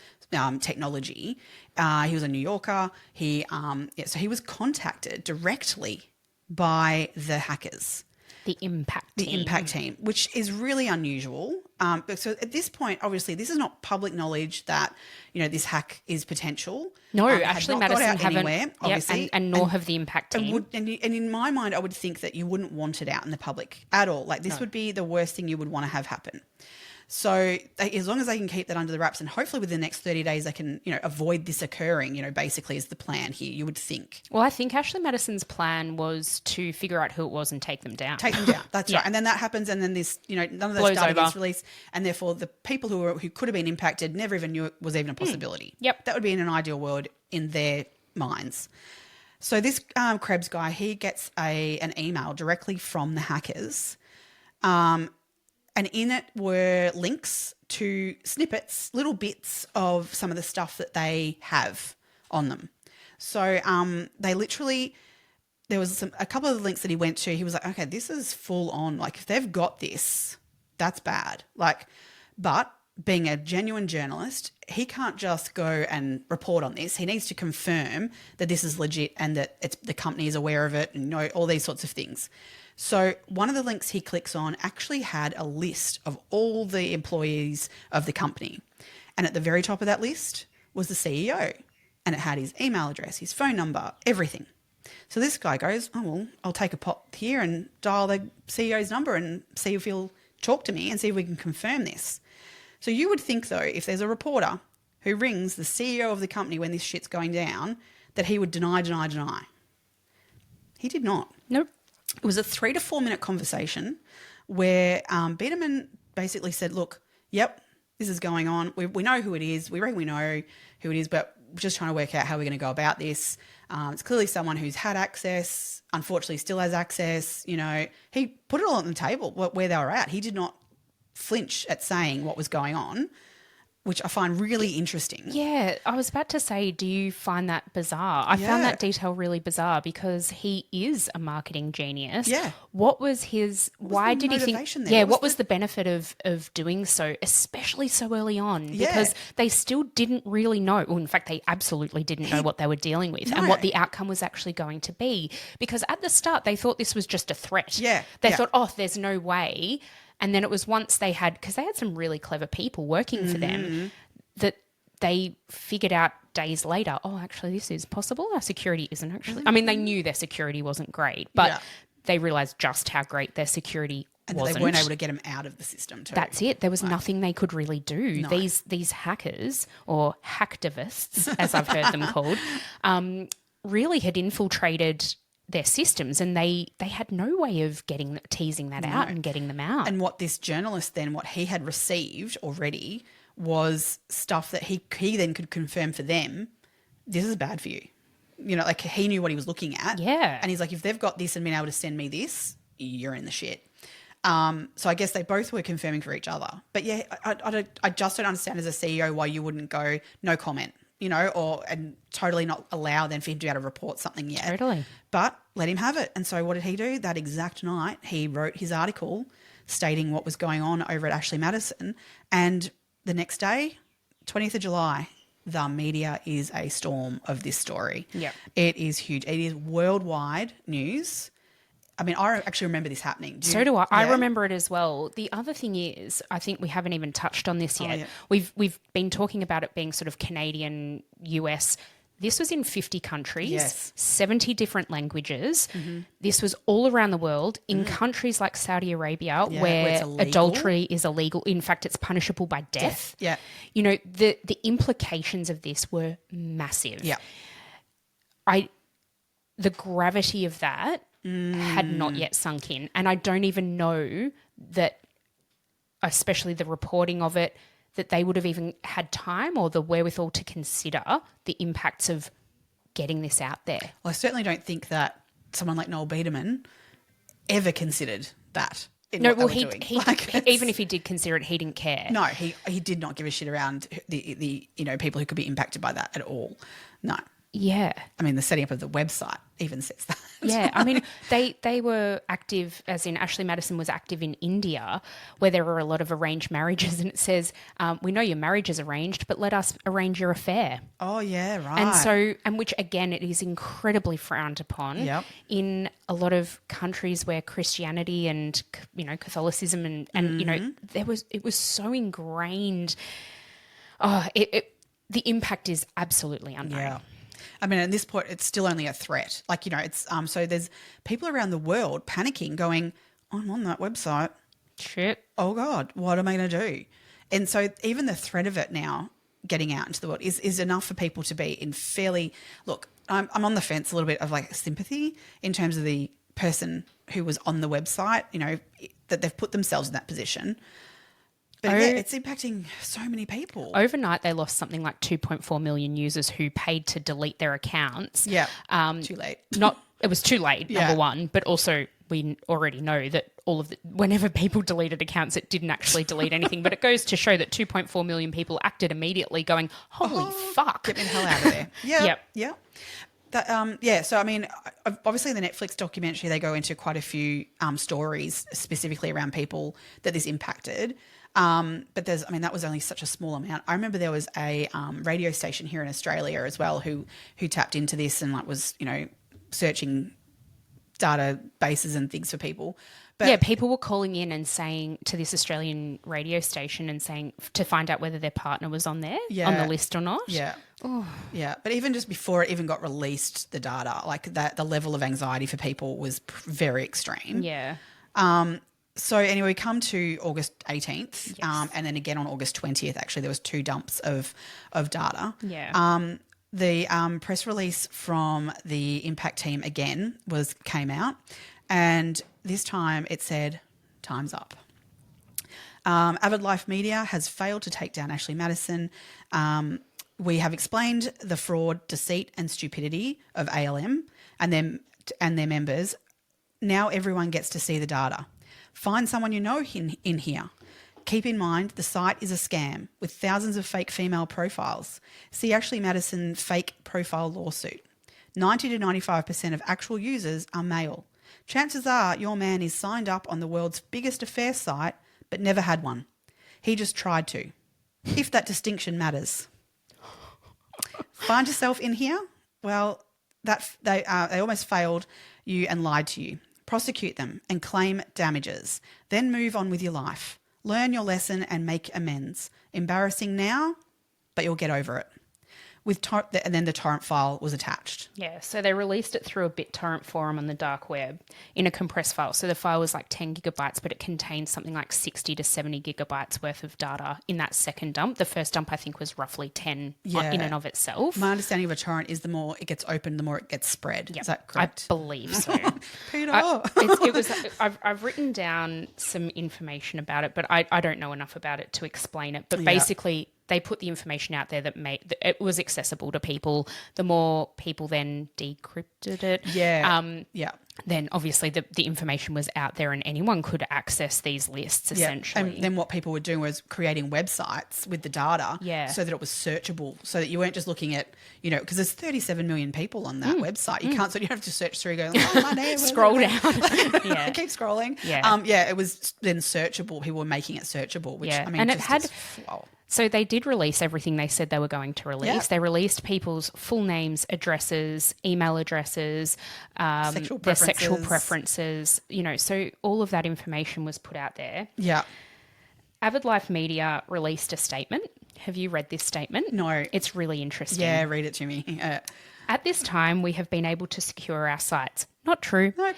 B: technology. He was a New Yorker. So he was contacted directly by the hackers.
A: The impact
B: team, which is really unusual. So at this point, obviously, this is not public knowledge that, this hack is potential.
A: No, Ashley Madison haven't,
B: anywhere, obviously.
A: And nor have the impact team.
B: And in my mind, I would think that you wouldn't want it out in the public at all. Like, this would be the worst thing you would want to have happen. So as long as they can keep that under the wraps, and hopefully within the next 30 days they can, avoid this occurring, basically is the plan here, you would think.
A: Well, I think Ashley Madison's plan was to figure out who it was and take them down.
B: That's right. And then that happens, and then this, none of those data gets released, and therefore the people who could have been impacted never even knew it was even a possibility.
A: Yep.
B: That would be in an ideal world in their minds. So this Krebs guy, he gets an email directly from the hackers, and in it were links to snippets, little bits of some of the stuff that they have on them. So they literally, there was a couple of links that he went to. He was like, okay, this is full on. Like, if they've got this, that's bad. Like, but being a genuine journalist, he can't just go and report on this. He needs to confirm that this is legit and that the company is aware of it and all these sorts of things. So one of the links he clicks on actually had a list of all the employees of the company. And at the very top of that list was the CEO. And it had his email address, his phone number, everything. So this guy goes, oh, well, I'll take a pot here and dial the CEO's number and see if he'll talk to me and see if we can confirm this. So you would think, though, if there's a reporter who rings the CEO of the company when this shit's going down, that he would deny. He did not.
A: Nope.
B: It was a 3 to 4 minute conversation where Biederman basically said, look, yep, this is going on. We know who it is. We reckon we know who it is, but we're just trying to work out how we're going to go about this. It's clearly someone who's had access, unfortunately still has access. He put it all on the table where they were at. He did not flinch at saying what was going on, which I find really interesting.
A: Yeah, I was about to say, do you find that bizarre? I found that detail really bizarre because he is a marketing genius.
B: Yeah.
A: What was his, why did he think, what was the benefit of doing so, especially so early on? Because they still didn't really know, well, in fact, they absolutely didn't know what they were dealing with and what the outcome was actually going to be. Because at the start, they thought this was just a threat. They thought, oh, there's no way. And then it was once they had, because they had some really clever people working for them, that they figured out days later, oh, actually, this is possible. Our security isn't actually. I mean, they knew their security wasn't great, but they realised just how great their security wasn't.
B: They weren't able to get them out of the system too.
A: That's it. There was nothing they could really do. No. These hackers, or hacktivists, as I've heard them called, really had infiltrated their systems, and they had no way of teasing that out and getting them out.
B: And what this journalist then, what he had received already was stuff that he then could confirm for them, this is bad for you. Like, he knew what he was looking at.
A: Yeah.
B: And he's like, if they've got this and been able to send me this, you're in the shit. So I guess they both were confirming for each other. But yeah, I just don't understand as a CEO why you wouldn't go no comment. And totally not allow then for him to be able to report something yet.
A: Totally.
B: But let him have it. And so what did he do? That exact night, he wrote his article stating what was going on over at Ashley Madison. And the next day, 20th of July, the media is a storm of this story.
A: Yeah.
B: It is huge. It is worldwide news. I mean, I actually remember this happening.
A: So do I. I remember it as well. The other thing is, I think we haven't even touched on this yet. We've been talking about it being sort of Canadian, US. This was in 50 countries, 70 different languages. This was all around the world in countries like Saudi Arabia where adultery is illegal. In fact, it's punishable by death.
B: Yeah.
A: You know, the implications of this were massive.
B: Yeah.
A: The gravity of that had not yet sunk in. And I don't even know that, especially the reporting of it, that they would have even had time or the wherewithal to consider the impacts of getting this out there.
B: Well, I certainly don't think that someone like Noel Biederman ever considered that. Even
A: if he did consider it, he didn't care.
B: No, he did not give a shit around the people who could be impacted by that at all. No.
A: Yeah.
B: I mean, the setting up of the website even says that.
A: Yeah. I mean, they were active, as in Ashley Madison was active in India, where there were a lot of arranged marriages. And it says, we know your marriage is arranged, but let us arrange your affair.
B: Oh, yeah, right.
A: And which, again, it is incredibly frowned upon in a lot of countries where Christianity and, you know, Catholicism and you know, it was so ingrained. Oh, the impact is absolutely unknown.
B: Yeah. I mean, at this point, it's still only a threat. Like, you know, it's so there's people around the world panicking, going, I'm on that website.
A: Shit.
B: Oh, God, what am I going to do? And so even the threat of it now getting out into the world is enough for people to be in fairly – look, I'm on the fence a little bit of like sympathy in terms of the person who was on the website, you know, that they've put themselves in that position. But yeah, it's impacting so many people.
A: Overnight, they lost something like 2.4 million users who paid to delete their accounts.
B: Yeah, too late.
A: It was too late, number one, but also we already know that whenever people deleted accounts, it didn't actually delete anything. But it goes to show that 2.4 million people acted immediately going, holy fuck.
B: Get me the hell out of there. Yeah. So, I mean, obviously the Netflix documentary, they go into quite a few stories specifically around people that this impacted. But that was only such a small amount. I remember there was a radio station here in Australia as well who tapped into this and like was, you know, searching databases and things for people. But
A: yeah, people were calling in and saying to this Australian radio station and saying to find out whether their partner was on there, on the list or not.
B: Yeah. Oh. Yeah. But even just before it even got released, the data, like that, the level of anxiety for people was very extreme.
A: Yeah.
B: So anyway, we come to August 18th and then again on August 20th, actually, there was 2 dumps of data.
A: Yeah.
B: The press release from the Impact team again came out, and this time it said, time's up. Avid Life Media has failed to take down Ashley Madison. We have explained the fraud, deceit and stupidity of ALM and their members. Now everyone gets to see the data. Find someone you know in here. Keep in mind the site is a scam with thousands of fake female profiles. See Ashley Madison fake profile lawsuit. 90 to 95% of actual users are male. Chances are your man is signed up on the world's biggest affair site but never had one. He just tried to, if that distinction matters. Find yourself in here? Well, they almost failed you and lied to you. Prosecute them and claim damages. Then move on with your life. Learn your lesson and make amends. Embarrassing now, but you'll get over it. And then the torrent file was attached.
A: Yeah, so they released it through a BitTorrent forum on the dark web in a compressed file. So the file was like 10 gigabytes, but it contained something like 60 to 70 gigabytes worth of data in that second dump. The first dump, I think, was roughly 10 in and of itself.
B: My understanding of a torrent is the more it gets opened, the more it gets spread. Yep. Is that correct?
A: I believe so.
B: Peter.
A: I've written down some information about it, but I don't know enough about it to explain it. But basically, they put the information out there that it was accessible to people. The more people then decrypted it, then obviously the information was out there and anyone could access these lists essentially.
B: And then what people were doing was creating websites with the data so that it was searchable, so that you weren't just looking at, you know, because there's 37 million people on that website. You can't, so you have to search through going, my name.
A: Scroll down.
B: Keep scrolling. It was then searchable. People were making it searchable, which I mean,
A: and So they did release everything they said they were going to release.
B: Yeah.
A: They released people's full names, addresses, email addresses, their sexual preferences, so all of that information was put out there.
B: Yeah.
A: Avid Life Media released a statement. Have you read this statement?
B: No.
A: It's really interesting.
B: Yeah, read it to me.
A: At this time, we have been able to secure our sites. Not true.
B: No.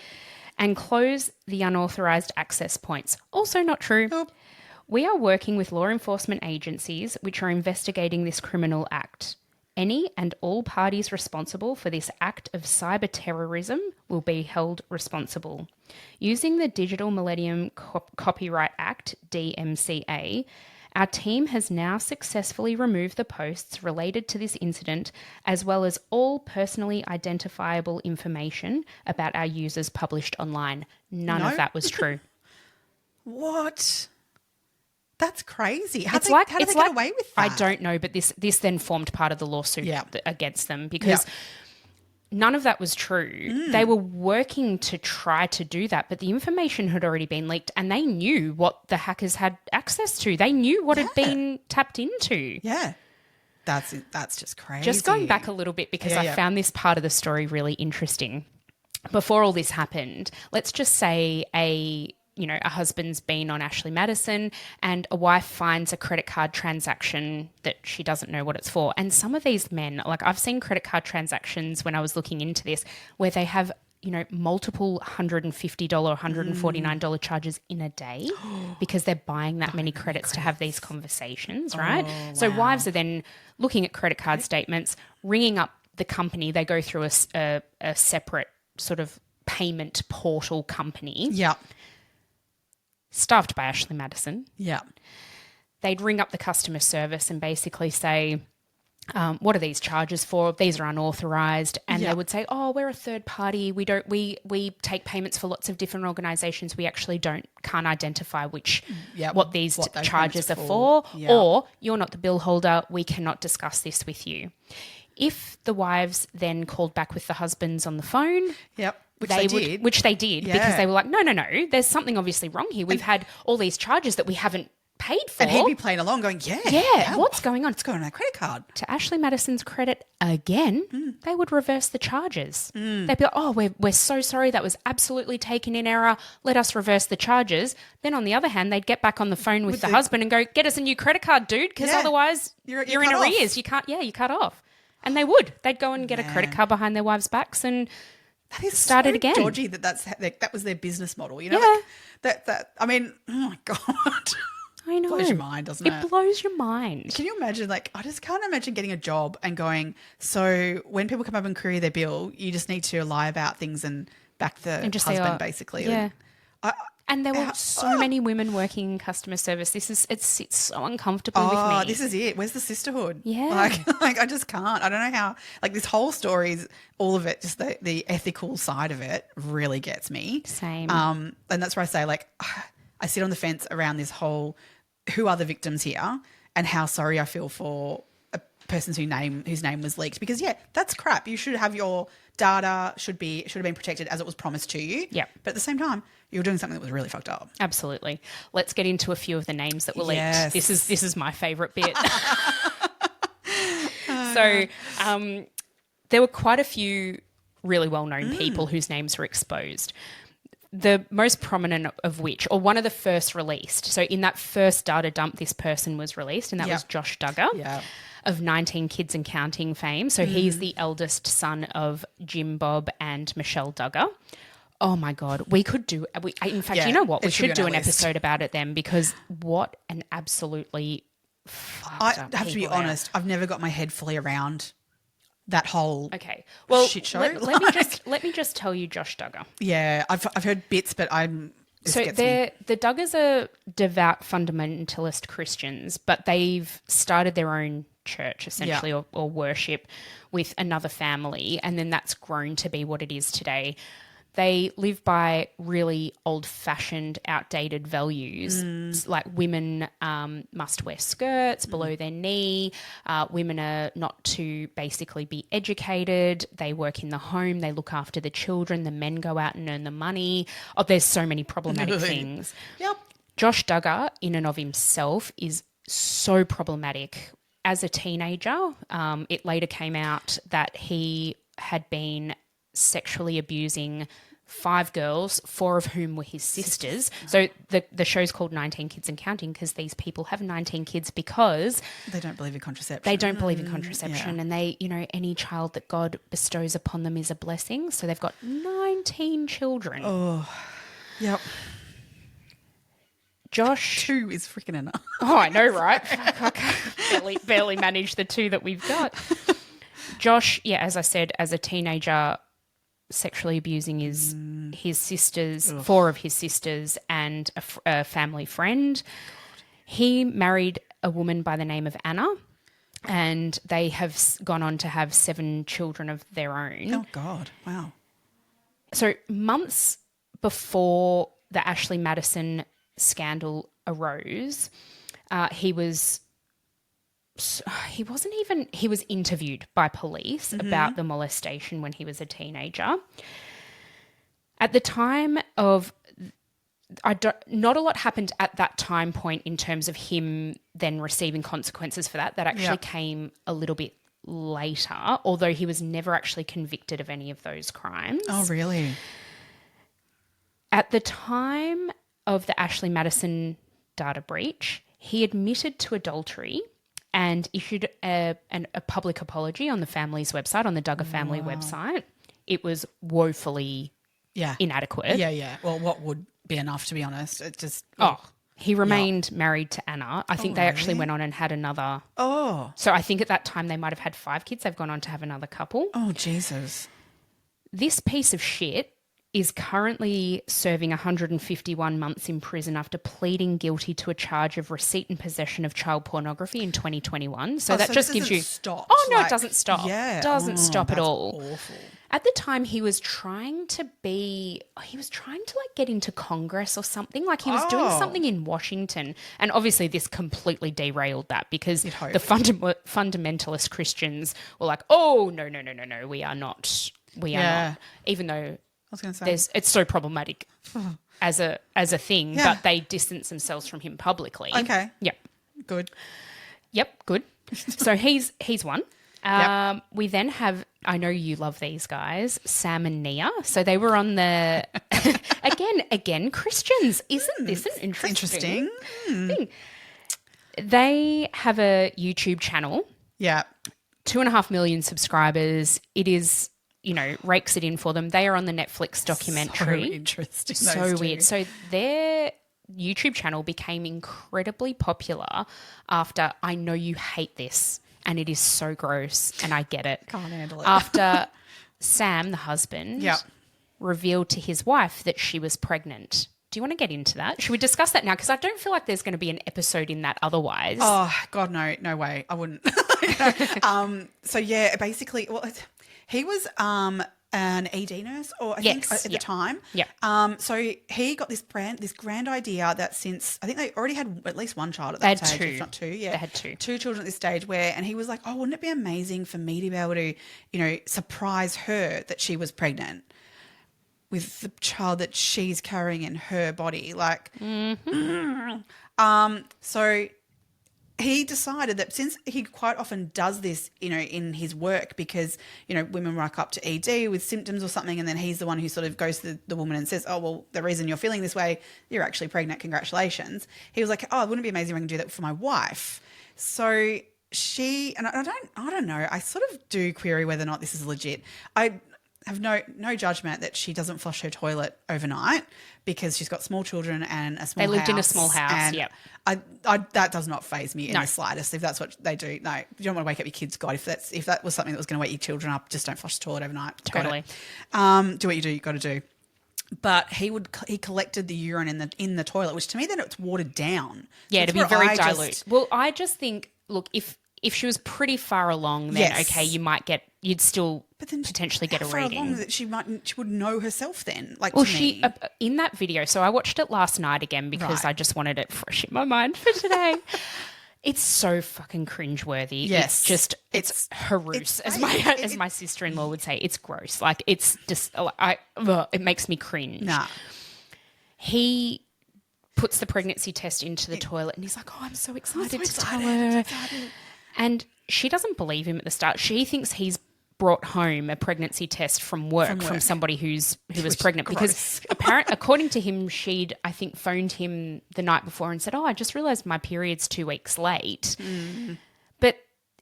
A: And close the unauthorised access points. Also not true.
B: Nope.
A: We are working with law enforcement agencies which are investigating this criminal act. Any and all parties responsible for this act of cyber terrorism will be held responsible. Using the Digital Millennium Copyright Act, DMCA, our team has now successfully removed the posts related to this incident, as well as all personally identifiable information about our users published online. None of that was true.
B: What? That's crazy. How did they get away with that?
A: I don't know, but this then formed part of the lawsuit against them because none of that was true. They were working to try to do that, but the information had already been leaked and they knew what the hackers had access to. They knew what had been tapped into.
B: Yeah. That's just crazy.
A: Just going back a little bit because I found this part of the story really interesting. Before all this happened, let's just say a husband's been on Ashley Madison and a wife finds a credit card transaction that she doesn't know what it's for. And some of these men, like I've seen credit card transactions when I was looking into this where they have, multiple $150, $149 charges in a day because they're buying that many credits to have these conversations, right?
B: Wow.
A: So wives are then looking at credit card statements, ringing up the company. They go through a separate sort of payment portal company.
B: Yeah.
A: Staffed by Ashley Madison.
B: Yeah.
A: They'd ring up the customer service and basically say, what are these charges for? These are unauthorized. And they would say, oh, we're a third party. We take payments for lots of different organizations. We actually can't identify what these charges are for.
B: Yeah.
A: Or you're not the bill holder. We cannot discuss this with you. If the wives then called back with the husbands on the phone.
B: Yep. Which they did
A: because they were like, no, there's something obviously wrong here. We've had all these charges that we haven't paid for.
B: And he'd be playing along going,
A: what's going on?
B: What's going on our credit card?
A: To Ashley Madison's credit again, they would reverse the charges. They'd be like, oh, we're so sorry. That was absolutely taken in error. Let us reverse the charges. Then on the other hand, they'd get back on the phone with the husband and go, get us a new credit card, dude, because otherwise you're in arrears. You can't, you cut off. And they would. They'd go and get a credit card behind their wives' backs and
B: that is
A: started
B: so
A: again.
B: Dodgy that was their business model, I mean, oh my God.
A: I know.
B: It blows your mind, doesn't it?
A: It blows your mind.
B: Can you imagine, I just can't imagine getting a job and going, so when people come up and query their bill, you just need to lie about things and back the husband, basically.
A: Yeah. And there were so many women working in customer service. It sits so uncomfortably with me.
B: Oh, this is it. Where's the sisterhood?
A: Yeah.
B: I just can't. I don't know how. This whole story is all of it. Just the ethical side of it really gets me.
A: Same.
B: And that's where I say, I sit on the fence around this whole. Who are the victims here, and how sorry I feel for a person whose name was leaked? Because that's crap. You should have your data should have been protected as it was promised to you.
A: Yeah.
B: But at the same time, you were doing something that was really fucked up.
A: Absolutely. Let's get into a few of the names that were leaked.
B: Yes.
A: This is my favourite bit. So there were quite a few really well-known people whose names were exposed. The most prominent of which, or one of the first released, so in that first data dump, this person was released, and that was Josh Duggar of 19 Kids and Counting fame. So he's the eldest son of Jim Bob and Michelle Duggar. Oh, my God. We could do – in fact, you know what? We should do an episode about it then, because what an absolutely fucked up
B: I have to be honest. I've never got my head fully around that whole shit show.
A: Let me just tell you Josh Duggar.
B: Yeah, I've heard bits, but the
A: Duggars are devout fundamentalist Christians, but they've started their own church essentially or worship with another family, and then that's grown to be what it is today. They live by really old-fashioned, outdated values, like women must wear skirts below their knee. Women are not to basically be educated. They work in the home. They look after the children. The men go out and earn the money. Oh, there's so many problematic things.
B: Yep.
A: Josh Duggar, in and of himself, is so problematic. As a teenager, it later came out that he had been sexually abusing 5 girls, 4 of whom were his sisters. So the show's called 19 Kids and Counting because these people have 19 kids because
B: they don't believe in contraception.
A: They don't believe in contraception, and they, any child that God bestows upon them is a blessing. So they've got 19 children.
B: Oh, yep.
A: Josh.
B: 2 is freaking enough.
A: Oh, I know, right? I barely manage the 2 that we've got. Josh, as I said, as a teenager, sexually abusing his sisters, 4 of his sisters, and a family friend. He married a woman by the name of Anna, and they have gone on to have 7 children of their own.
B: Oh, God. Wow.
A: So months before the Ashley Madison scandal arose, he was interviewed by police about the molestation when he was a teenager. At the time of, not a lot happened at that time point in terms of him then receiving consequences for that. That actually came a little bit later, although he was never actually convicted of any of those crimes.
B: Oh, really?
A: At the time of the Ashley Madison data breach, he admitted to adultery and issued a public apology on the family's website, on the Duggar family website. It was woefully inadequate.
B: Yeah. Well, what would be enough, to be honest? It just...
A: He remained married to Anna. I think they actually went on and had another...
B: Oh.
A: So I think at that time they might have had 5 kids. They've gone on to have another couple.
B: Oh, Jesus.
A: This piece of shit is currently serving 151 months in prison after pleading guilty to a charge of receipt and possession of child pornography in 2021. So that just gives you...
B: Stop.
A: Oh, no, it doesn't stop.
B: Yeah.
A: Doesn't stop at all.
B: Awful.
A: At the time, he was trying to get into Congress or something. Like he was doing something in Washington. And obviously this completely derailed that because the fundamentalist Christians were like, oh, no, we are not. We are not. Even though
B: I was going to say
A: it's so problematic as a thing, but they distance themselves from him publicly.
B: Okay.
A: Yep.
B: Good.
A: Yep, good. So he's one. We then have, I know you love these guys, Sam and Nia. So they were on the, again, Christians. Isn't this an interesting thing? They have a YouTube channel.
B: Yeah.
A: 2.5 million subscribers. It is, rakes it in for them. They are on the Netflix documentary.
B: So interesting.
A: So weird. So their YouTube channel became incredibly popular after I Know You Hate This. And it is so gross, and I get it.
B: Can't handle it.
A: After Sam, the husband, revealed to his wife that she was pregnant. Do you want to get into that? Should we discuss that now? Because I don't feel like there's going to be an episode in that otherwise.
B: Oh, God, no way. I wouldn't. So, basically, he was an ED nurse, or I think at the time.
A: Yeah.
B: So he got this grand idea that since I think they already had at least one child at that stage, if not 2. Yeah,
A: they had 2
B: children at this stage. And he was like, "Oh, wouldn't it be amazing for me to be able to, surprise her that she was pregnant with the child that she's carrying in her body?" Like, so he decided that since he quite often does this, in his work because, women rock up to ED with symptoms or something, and then he's the one who sort of goes to the woman and says, oh, well, the reason you're feeling this way, you're actually pregnant, congratulations. He was like, oh, wouldn't it be amazing if I can do that for my wife? So she, and I don't know, I sort of do query whether or not this is legit. I have no judgment that she doesn't flush her toilet overnight because she's got small children and a small house.
A: They lived in a small house,
B: yep. That does not faze me in the slightest. If that's what they do, no, you don't want to wake up your kids. God, if that was something that was going to wake your children up, just don't flush the toilet overnight.
A: Totally.
B: Do what you do. You got to do. But he collected the urine in the toilet, which to me then it's watered down.
A: Yeah, to be very dilute. Well, I just think, look, if she was pretty far along, then okay, you'd still potentially get a reading.
B: How far along that she would know herself then? Like,
A: well,
B: she
A: in that video. So I watched it last night again because I just wanted it fresh in my mind for today. It's so fucking cringeworthy.
B: Yes,
A: it's horrendous, as my sister-in-law would say. It's gross. Like it's just it makes me cringe.
B: Nah.
A: He puts the pregnancy test into the toilet and he's like, oh, I'm so excited to tell her. And she doesn't believe him at the start. She thinks he's brought home a pregnancy test from work from somebody who was pregnant because according to him, she'd, I think, phoned him the night before and said, oh, I just realised my period's 2 weeks late. But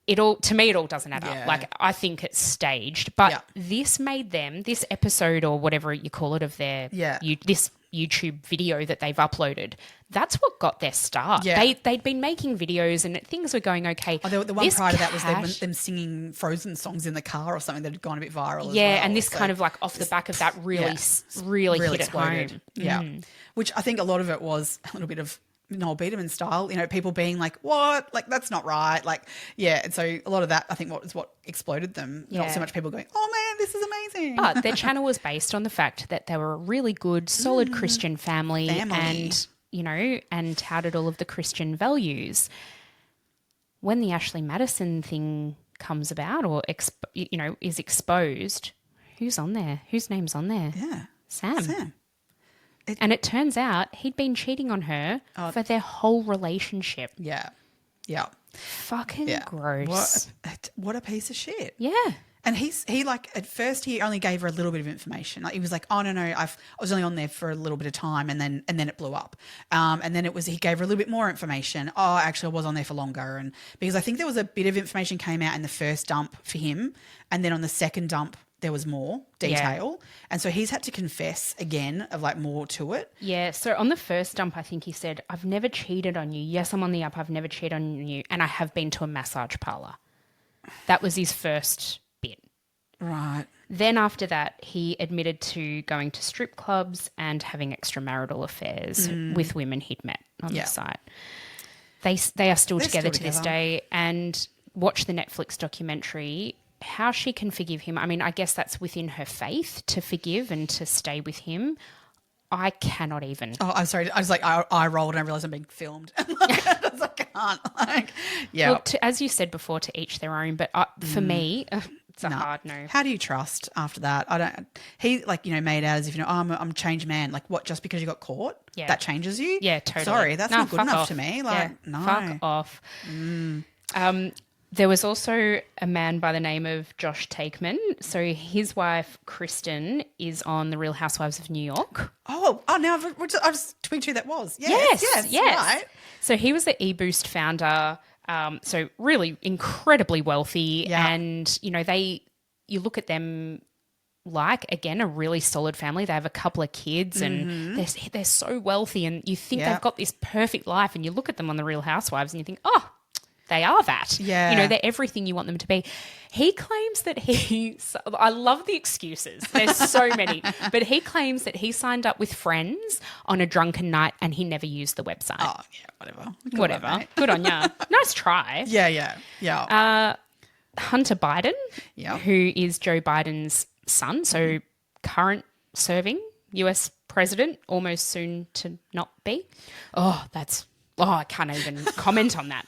A: it all doesn't add up. Like, I think it's staged. But this made them, this episode or whatever you call it of their, this YouTube video that they've uploaded, that's what got their start. Yeah. They'd been making videos and things were going okay.
B: Oh, the one prior to that was them singing Frozen songs in the car or something that had gone a bit viral as well.
A: Yeah, and this kind of like off the back of that really hit
B: exploded.
A: It home.
B: Yeah, which I think a lot of it was a little bit of Noel Biederman style, people being like, what? Like, that's not right. Like, yeah. And so a lot of that, I think, what exploded them. Yeah. Not so much people going, oh, man, this is amazing.
A: But their channel was based on the fact that they were a really good, solid Christian family. And, and touted all of the Christian values. When the Ashley Madison thing comes about or, is exposed, who's on there? Whose name's on there?
B: Yeah.
A: Sam. And it turns out he'd been cheating on her for their whole relationship.
B: Yeah. Yeah.
A: Fucking gross.
B: What a piece of shit.
A: Yeah.
B: And he like, at first he only gave her a little bit of information. Like, he was like, oh, no, I was only on there for a little bit of time and then it blew up. And then he gave her a little bit more information. Oh, actually I was on there for longer. And because I think there was a bit of information came out in the first dump for him. And then on the second dump, there was more detail. Yeah. And so he's had to confess again of like more to it.
A: Yeah. So on the first dump, I think he said, I've never cheated on you. Yes, I'm on the up. I've never cheated on you. And I have been to a massage parlour. That was his first bit.
B: Right.
A: Then after that, he admitted to going to strip clubs and having extramarital affairs with women he'd met on the site. They are still together to this day. And watch the Netflix documentary. How she can forgive him, I mean, I guess that's within her faith to forgive and to stay with him. I cannot even.
B: Oh, I'm sorry. I was like, I rolled and I realised I'm being filmed. I was like, I can't.
A: Look, as you said before, to each their own. But for me, it's a hard no.
B: How do you trust after that? I don't. He made out as if I'm a changed man. Like, what? Just because you got caught, that changes you?
A: Yeah, totally.
B: Sorry, that's not good enough to me. Like, no,
A: fuck off. There was also a man by the name of Josh Takeman. So his wife, Kristen, is on The Real Housewives of New York.
B: Oh, now I just twigged who that was. Yes. Right.
A: So he was the eBoost founder. So really incredibly wealthy. Yeah. And, you look at them like, again, a really solid family. They have a couple of kids and they're so wealthy and you think they've got this perfect life and you look at them on The Real Housewives and you think, oh, they are that.
B: Yeah.
A: They're everything you want them to be. He claims that I love the excuses. There's so many. But he claims that he signed up with friends on a drunken night and he never used the website.
B: Oh, yeah,
A: whatever. Good on ya. Nice try.
B: Yeah.
A: Hunter Biden, who is Joe Biden's son, so current serving US president, almost soon to not be. I can't even comment on that.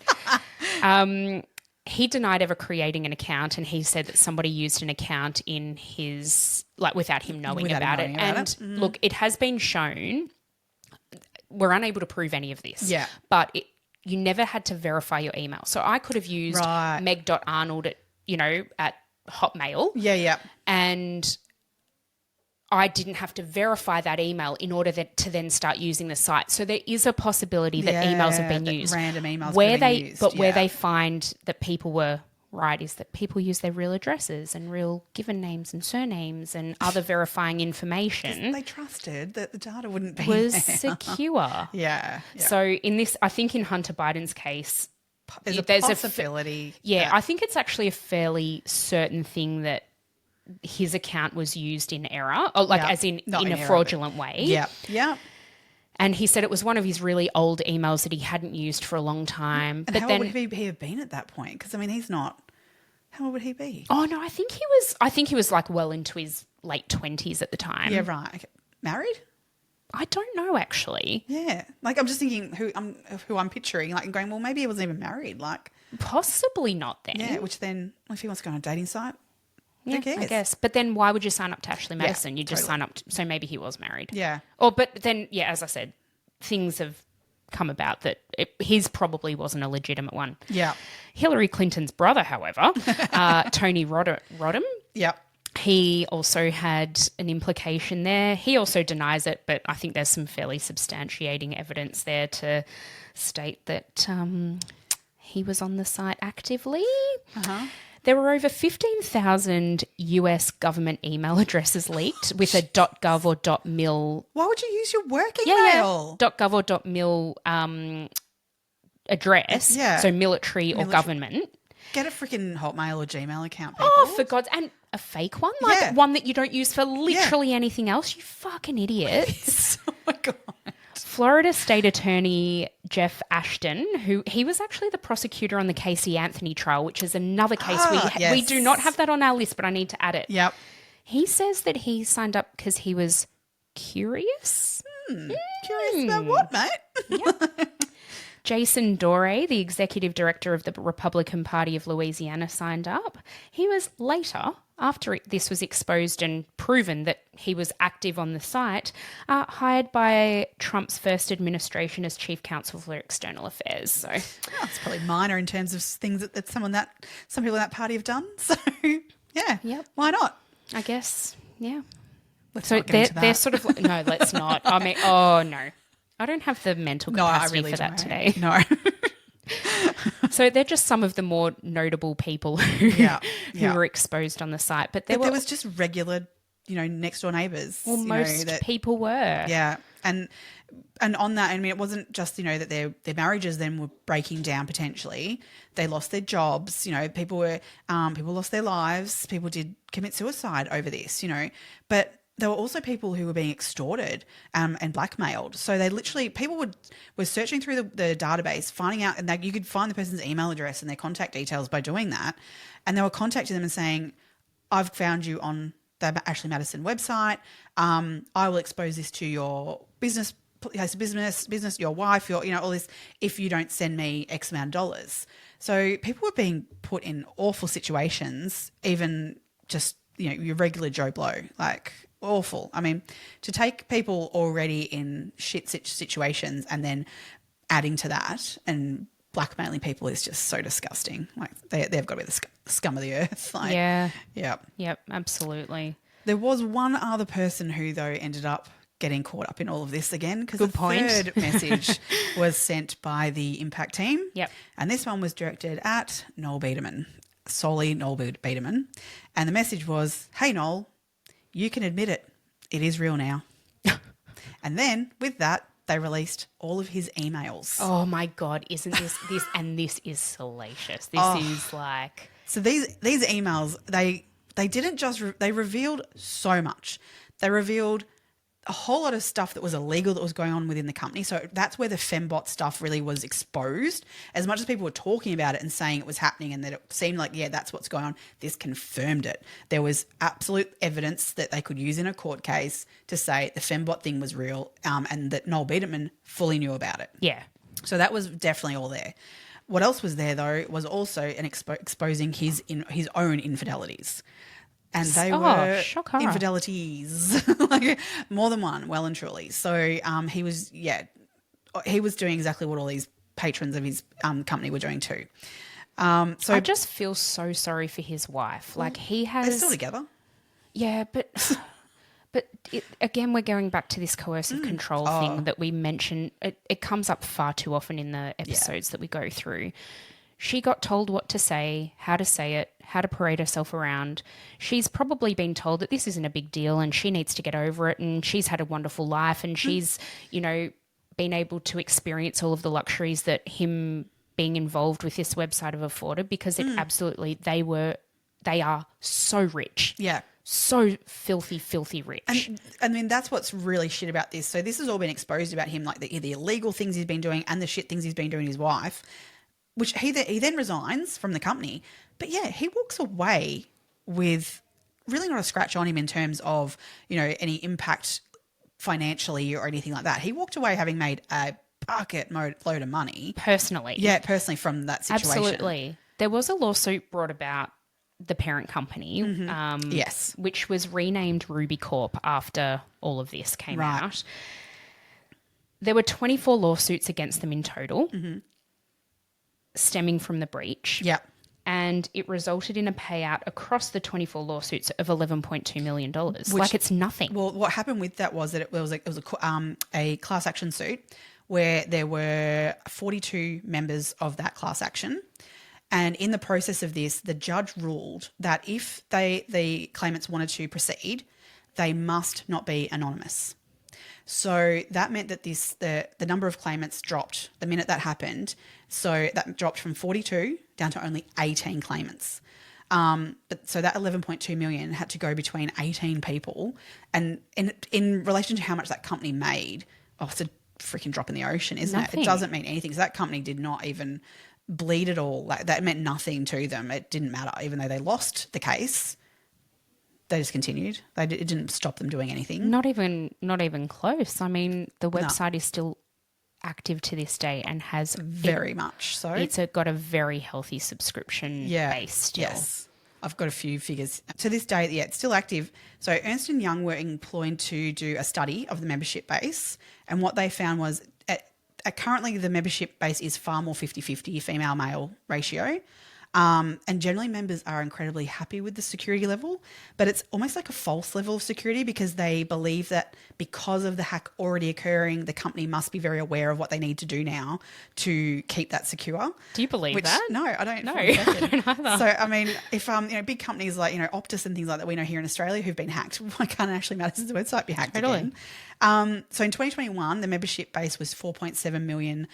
A: He denied ever creating an account and he said that somebody used an account in his, without him knowing about it. Look, it has been shown, we're unable to prove any of this.
B: Yeah.
A: But you never had to verify your email. So I could have used meg.arnold at Hotmail.
B: Yeah.
A: And I didn't have to verify that email in order to then start using the site. So there is a possibility that emails have been used.
B: Random emails have been used.
A: But where they find that people were right is that people use their real addresses and real given names and surnames and other verifying information.
B: They trusted that the data wouldn't be
A: secure.
B: Yeah.
A: So in this, I think in Hunter Biden's case,
B: there's a possibility.
A: I think it's actually a fairly certain thing that his account was used in error, or as in a fraudulent way.
B: Yeah.
A: And he said it was one of his really old emails that he hadn't used for a long time.
B: And how old would he have been at that point? Because, he's not. How old would he be?
A: Oh, no, I think he was well into his late 20s at the time.
B: Yeah, right. Okay. Married?
A: I don't know, actually.
B: Yeah. I'm just thinking who I'm picturing, and going, well, maybe he wasn't even married.
A: Possibly not then.
B: Yeah, which then, if he wants to go on a dating site,
A: yeah, I guess. But then why would you sign up to Ashley Madison? You just sign up so maybe he was married.
B: Yeah.
A: But then, as I said, things have come about that his probably wasn't a legitimate one.
B: Yeah.
A: Hillary Clinton's brother, however, Tony Rodham.
B: Yep.
A: He also had an implication there. He also denies it, but I think there's some fairly substantiating evidence there to state that he was on the site actively.
B: Uh-huh.
A: There were over 15,000 US government email addresses leaked with a .gov or .mil.
B: Why would you use your work email?
A: .gov or .mil address, so military or government.
B: Get a freaking Hotmail or Gmail account, people.
A: Oh, for God's... And a fake one? Like one that you don't use for literally anything else? You fucking idiots.
B: Oh, my God.
A: Florida State Attorney Jeff Ashton, who he was actually the prosecutor on the Casey Anthony trial, which is another case we do not have that on our list, but I need to add it.
B: Yep.
A: He says that he signed up because he was curious.
B: Curious about what, mate?
A: Yep. Jason Doré, the executive director of the Republican Party of Louisiana, signed up. He was later, after this was exposed and proven that he was active on the site, hired by Trump's first administration as chief counsel for external affairs. So
B: it's probably minor in terms of things that some people in that party have done. So why not?
A: I guess, yeah.
B: Let's
A: so
B: not get into that.
A: They're sort of like, no, let's not. I mean, oh no. I don't have the mental capacity for that today.
B: No.
A: So they're just some of the more notable people who were exposed on the site. But there
B: was just regular, next door neighbours.
A: Well, most people were.
B: Yeah. And on that, I mean, it wasn't just, that their marriages then were breaking down potentially. They lost their jobs, people lost their lives. People did commit suicide over this, but there were also people who were being extorted and blackmailed. So they literally, people were searching through the database, finding out, and you could find the person's email address and their contact details by doing that. And they were contacting them and saying, I've found you on the Ashley Madison website. I will expose this to your business, your wife, all this, if you don't send me X amount of dollars. So people were being put in awful situations, even just, your regular Joe Blow, like awful. I mean, to take people already in shit situations and then adding to that and blackmailing people is just so disgusting. Like they've got to be the scum of the earth. Like,
A: yeah.
B: Yep,
A: absolutely.
B: There was one other person who, though, ended up getting caught up in all of this again because the third message was sent by the Impact team.
A: Yep.
B: And this one was directed at Noel Biederman, solely Noel Biederman. And the message was, hey, Noel, you can admit it. It is real now. And then with that, they released all of his emails.
A: Oh, my God. Isn't this and this is salacious. This is like...
B: So these emails, they didn't just... They revealed so much. They revealed a whole lot of stuff that was illegal that was going on within the company. So that's where the fembot stuff really was exposed. As much as people were talking about it and saying it was happening and that it seemed like, yeah, that's what's going on, this confirmed it. There was absolute evidence that they could use in a court case to say the fembot thing was real and that Noel Biederman fully knew about it.
A: Yeah.
B: So that was definitely all there. What else was there, though, was also exposing his own infidelities. And they were infidelities, like more than one, well and truly. So he was doing exactly what all these patrons of his company were doing too. So
A: I just feel so sorry for his wife. Like they're
B: still together.
A: Yeah, but again, we're going back to this coercive control thing that we mentioned. It comes up far too often in the episodes that we go through. She got told what to say, how to parade herself around. She's probably been told that this isn't a big deal and she needs to get over it, and she's had a wonderful life and she's, been able to experience all of the luxuries that him being involved with this website have afforded, because it absolutely, they are so rich.
B: Yeah.
A: So filthy rich.
B: And I mean, that's what's really shit about this. So this has all been exposed about him, like the illegal things he's been doing and the shit things he's been doing to his wife, which he then resigns from the company. But yeah, he walks away with really not a scratch on him in terms of, any impact financially or anything like that. He walked away having made a bucket load of money.
A: Personally.
B: Yeah, personally from that situation.
A: Absolutely. There was a lawsuit brought about the parent company,
B: yes,
A: which was renamed Ruby Corp after all of this came out. there were 24 lawsuits against them in total, stemming from the breach.
B: Yeah.
A: And it resulted in a payout across the 24 lawsuits of $11.2 million. Like, it's nothing.
B: Well, what happened with that was that it was a class action suit where there were 42 members of that class action. And in the process of this, the judge ruled that if the claimants wanted to proceed, they must not be anonymous. So that meant that the number of claimants dropped the minute that happened. So that dropped from 42 down to only 18 claimants. But so that 11.2 million had to go between 18 people. And in relation to how much that company made, it's a freaking drop in the ocean, isn't it? It doesn't mean anything. So that company did not even bleed at all. Like, that meant nothing to them. It didn't matter. Even though they lost the case, they just continued. It didn't stop them doing anything.
A: Not even close. I mean, the website is still active to this day and has
B: very much so.
A: It's got a very healthy subscription base still.
B: Yes. I've got a few figures. To this day, it's still active. So Ernst & Young were employed to do a study of the membership base, and what they found was currently the membership base is far more 50-50 female-male ratio. And generally members are incredibly happy with the security level, but it's almost like a false level of security because they believe that because of the hack already occurring, the company must be very aware of what they need to do now to keep that secure.
A: Do you believe that?
B: No, I don't.
A: No, I don't either.
B: So, I mean, if big companies like, Optus and things like that we know here in Australia who've been hacked, why can't Ashley Madison's website be hacked again? So in 2021, the membership base was 4.7 million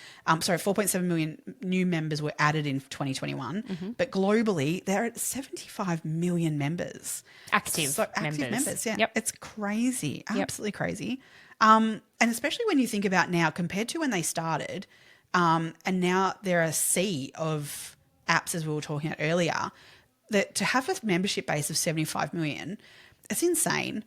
B: new members were added in 2021. But globally, they're at 75 million members.
A: Active
B: members, yeah.
A: Yep.
B: It's crazy, absolutely crazy. And especially when you think about now compared to when they started, and now there are a sea of apps, as we were talking about earlier, that to have a membership base of 75 million, it's insane.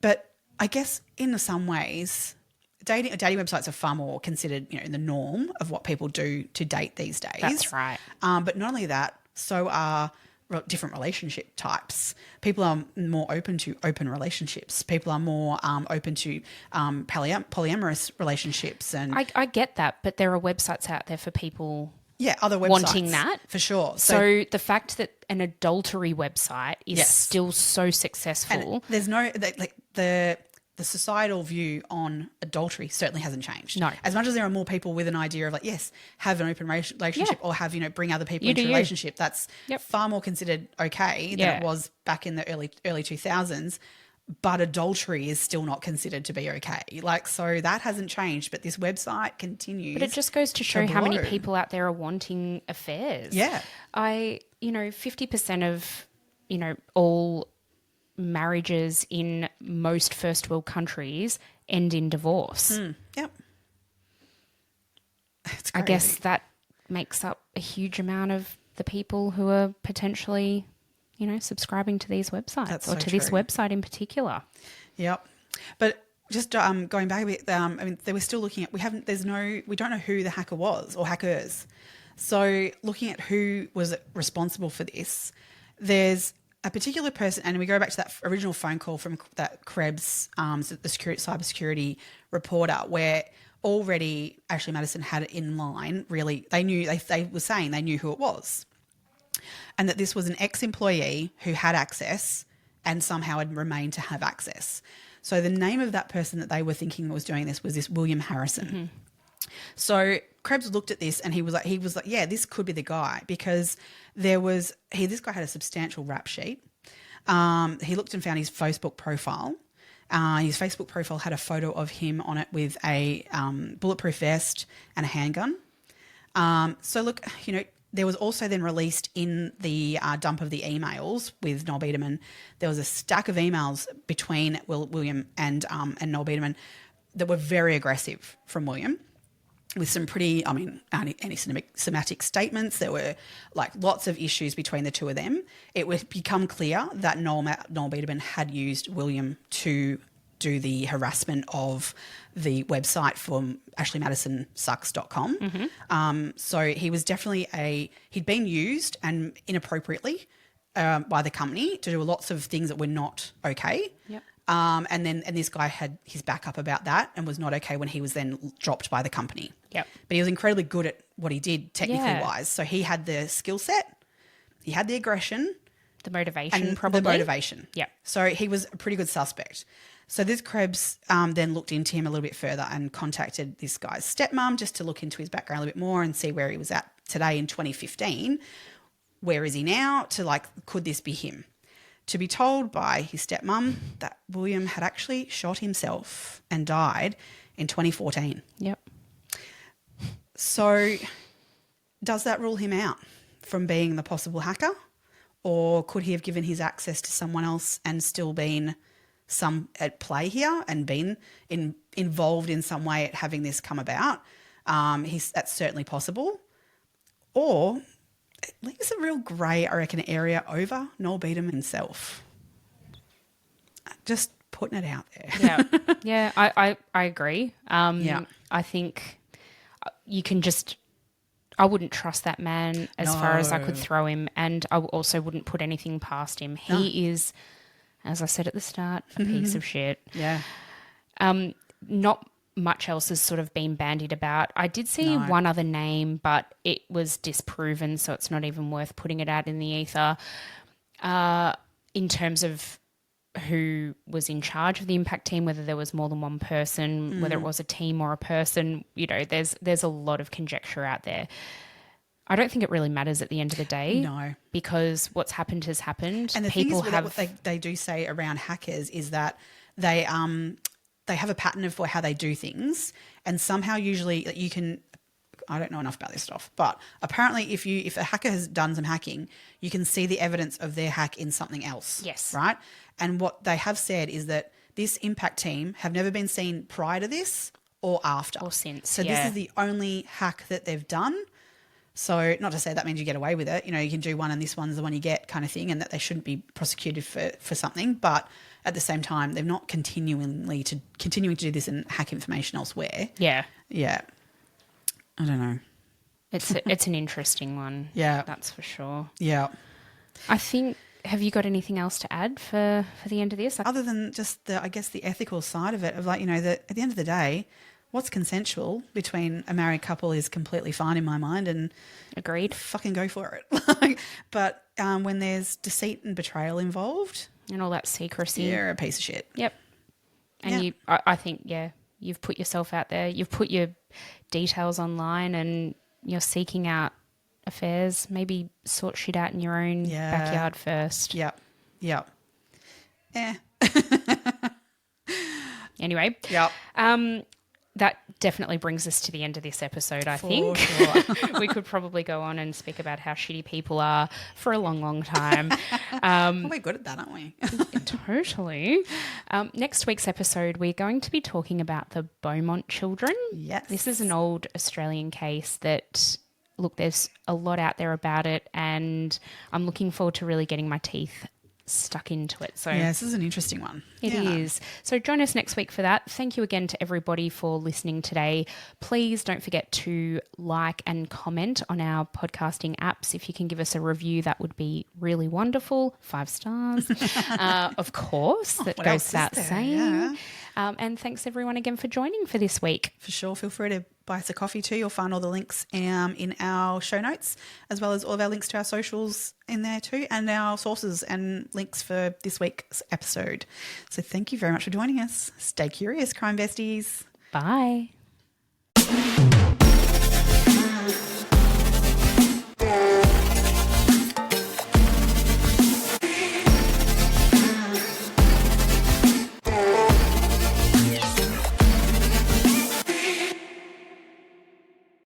B: But I guess in some ways, dating websites are far more considered, the norm of what people do to date these days.
A: That's right.
B: But not only that, so are different relationship types. People are more open to open relationships. People are more open to polyamorous relationships. And
A: I get that, but there are websites out there for people
B: other websites
A: wanting that.
B: For sure.
A: So the fact that an adultery website is still so successful.
B: And there's no the societal view on adultery certainly hasn't changed.
A: No.
B: As much as there are more people with an idea of have an open relationship or have, bring other people into a relationship, that's far more considered okay than it was back in the early 2000s. But adultery is still not considered to be okay. So that hasn't changed, but this website continues.
A: But it just goes to show how many people out there are wanting affairs.
B: Yeah.
A: 50% of, all marriages in most first world countries end in divorce.
B: Yep. It's crazy.
A: I guess that makes up a huge amount of the people who are potentially, subscribing to these websites this website in particular.
B: Yep. But just going back a bit, they were still looking at, we don't know who the hacker was or hackers. So looking at who was responsible for this, there's a particular person, and we go back to that original phone call from that Krebs, the cybersecurity reporter, where already Ashley Madison had it in line. Really, they were saying they knew who it was, and that this was an ex-employee who had access and somehow had remained to have access. So the name of that person that they were thinking was doing this was this William Harrison. So Krebs looked at this and he was like, yeah, this could be the guy, because this guy had a substantial rap sheet. He looked and found his Facebook profile. His Facebook profile had a photo of him on it with a bulletproof vest and a handgun. So look, there was also then released in the dump of the emails with Noel Biederman, there was a stack of emails between William and Noel Biederman that were very aggressive from William, with some pretty, anti-Semitic statements. There were lots of issues between the two of them. It would become clear that Noel Biederman had used William to do the harassment of the website from ashleymadisonsucks.com. So he was definitely he'd been used and inappropriately by the company to do lots of things that were not okay.
A: Yep.
B: And this guy had his back up about that and was not okay when he was then dropped by the company.
A: Yep.
B: But he was incredibly good at what he did technically wise. So he had the skill set, he had the aggression.
A: The motivation,
B: and
A: probably.
B: the motivation.
A: Yeah.
B: So he was a pretty good suspect. So this Krebs then looked into him a little bit further and contacted this guy's stepmom just to look into his background a little bit more and see where he was at today in 2015. Where is he now? Could this be him? To be told by his stepmom that William had actually shot himself and died in 2014.
A: Yep.
B: So does that rule him out from being the possible hacker? Or could he have given his access to someone else and still been some at play here and been involved in some way at having this come about? That's certainly possible. Or it leaves a real grey, I reckon, area over Noel Beedham himself. Just putting it out there.
A: Yeah, yeah, I agree.
B: Yeah.
A: I think you can just... I wouldn't trust that man as far as I could throw him, and I also wouldn't put anything past him. He is, as I said at the start, a piece of shit.
B: Yeah.
A: Not much else has sort of been bandied about. I did see one other name, but it was disproven, so it's not even worth putting it out in the ether. In terms of who was in charge of the impact team, whether there was more than one person, whether it was a team or a person, there's a lot of conjecture out there. I don't think it really matters at the end of the day.
B: No.
A: Because what's happened has happened.
B: And the thing is, what they do say around hackers is that they have a pattern of how they do things, and somehow usually you can... I don't know enough about this stuff, but apparently if a hacker has done some hacking, you can see the evidence of their hack in something else.
A: Yes.
B: Right? And what they have said is that this impact team have never been seen prior to this or after.
A: Or since,
B: So this is the only hack that they've done. So not to say that means you get away with it. You can do one and this one's the one you get kind of thing, and that they shouldn't be prosecuted for something. But at the same time, they're not continuing to do this and hack information elsewhere.
A: Yeah.
B: Yeah. I don't know.
A: It's an interesting one.
B: Yeah.
A: That's for sure.
B: Yeah.
A: I think... Have you got anything else to add for the end of this?
B: Other than just the ethical side of it, of that at the end of the day, what's consensual between a married couple is completely fine in my mind, and
A: agreed.
B: Fucking go for it. But when there's deceit and betrayal involved,
A: and all that secrecy,
B: you're a piece of shit.
A: Yep. And I think you've put yourself out there. You've put your details online, and you're seeking out affairs. Maybe sort shit out in your own backyard first.
B: Yep. Yep. Yeah.
A: Anyway.
B: Yep.
A: That definitely brings us to the end of this episode, I think.
B: Sure.
A: We could probably go on and speak about how shitty people are for a long, long time.
B: We're good at that, aren't we?
A: Totally. Next week's episode, we're going to be talking about the Beaumont children.
B: Yes.
A: This is an old Australian case that, look, there's a lot out there about it, and I'm looking forward to really getting my teeth stuck into it. So
B: this is an interesting one.
A: It is. So join us next week for that. Thank you again to everybody for listening today. Please don't forget to like and comment on our podcasting apps. If you can give us a review, that would be really wonderful. 5 stars. Of course, that goes without saying.
B: Yeah.
A: And thanks everyone again for joining for this week.
B: For sure. Feel free to buy us a coffee too. You'll find all the links in our show notes, as well as all of our links to our socials in there too, and our sources and links for this week's episode. So thank you very much for joining us. Stay curious, crime besties.
A: Bye.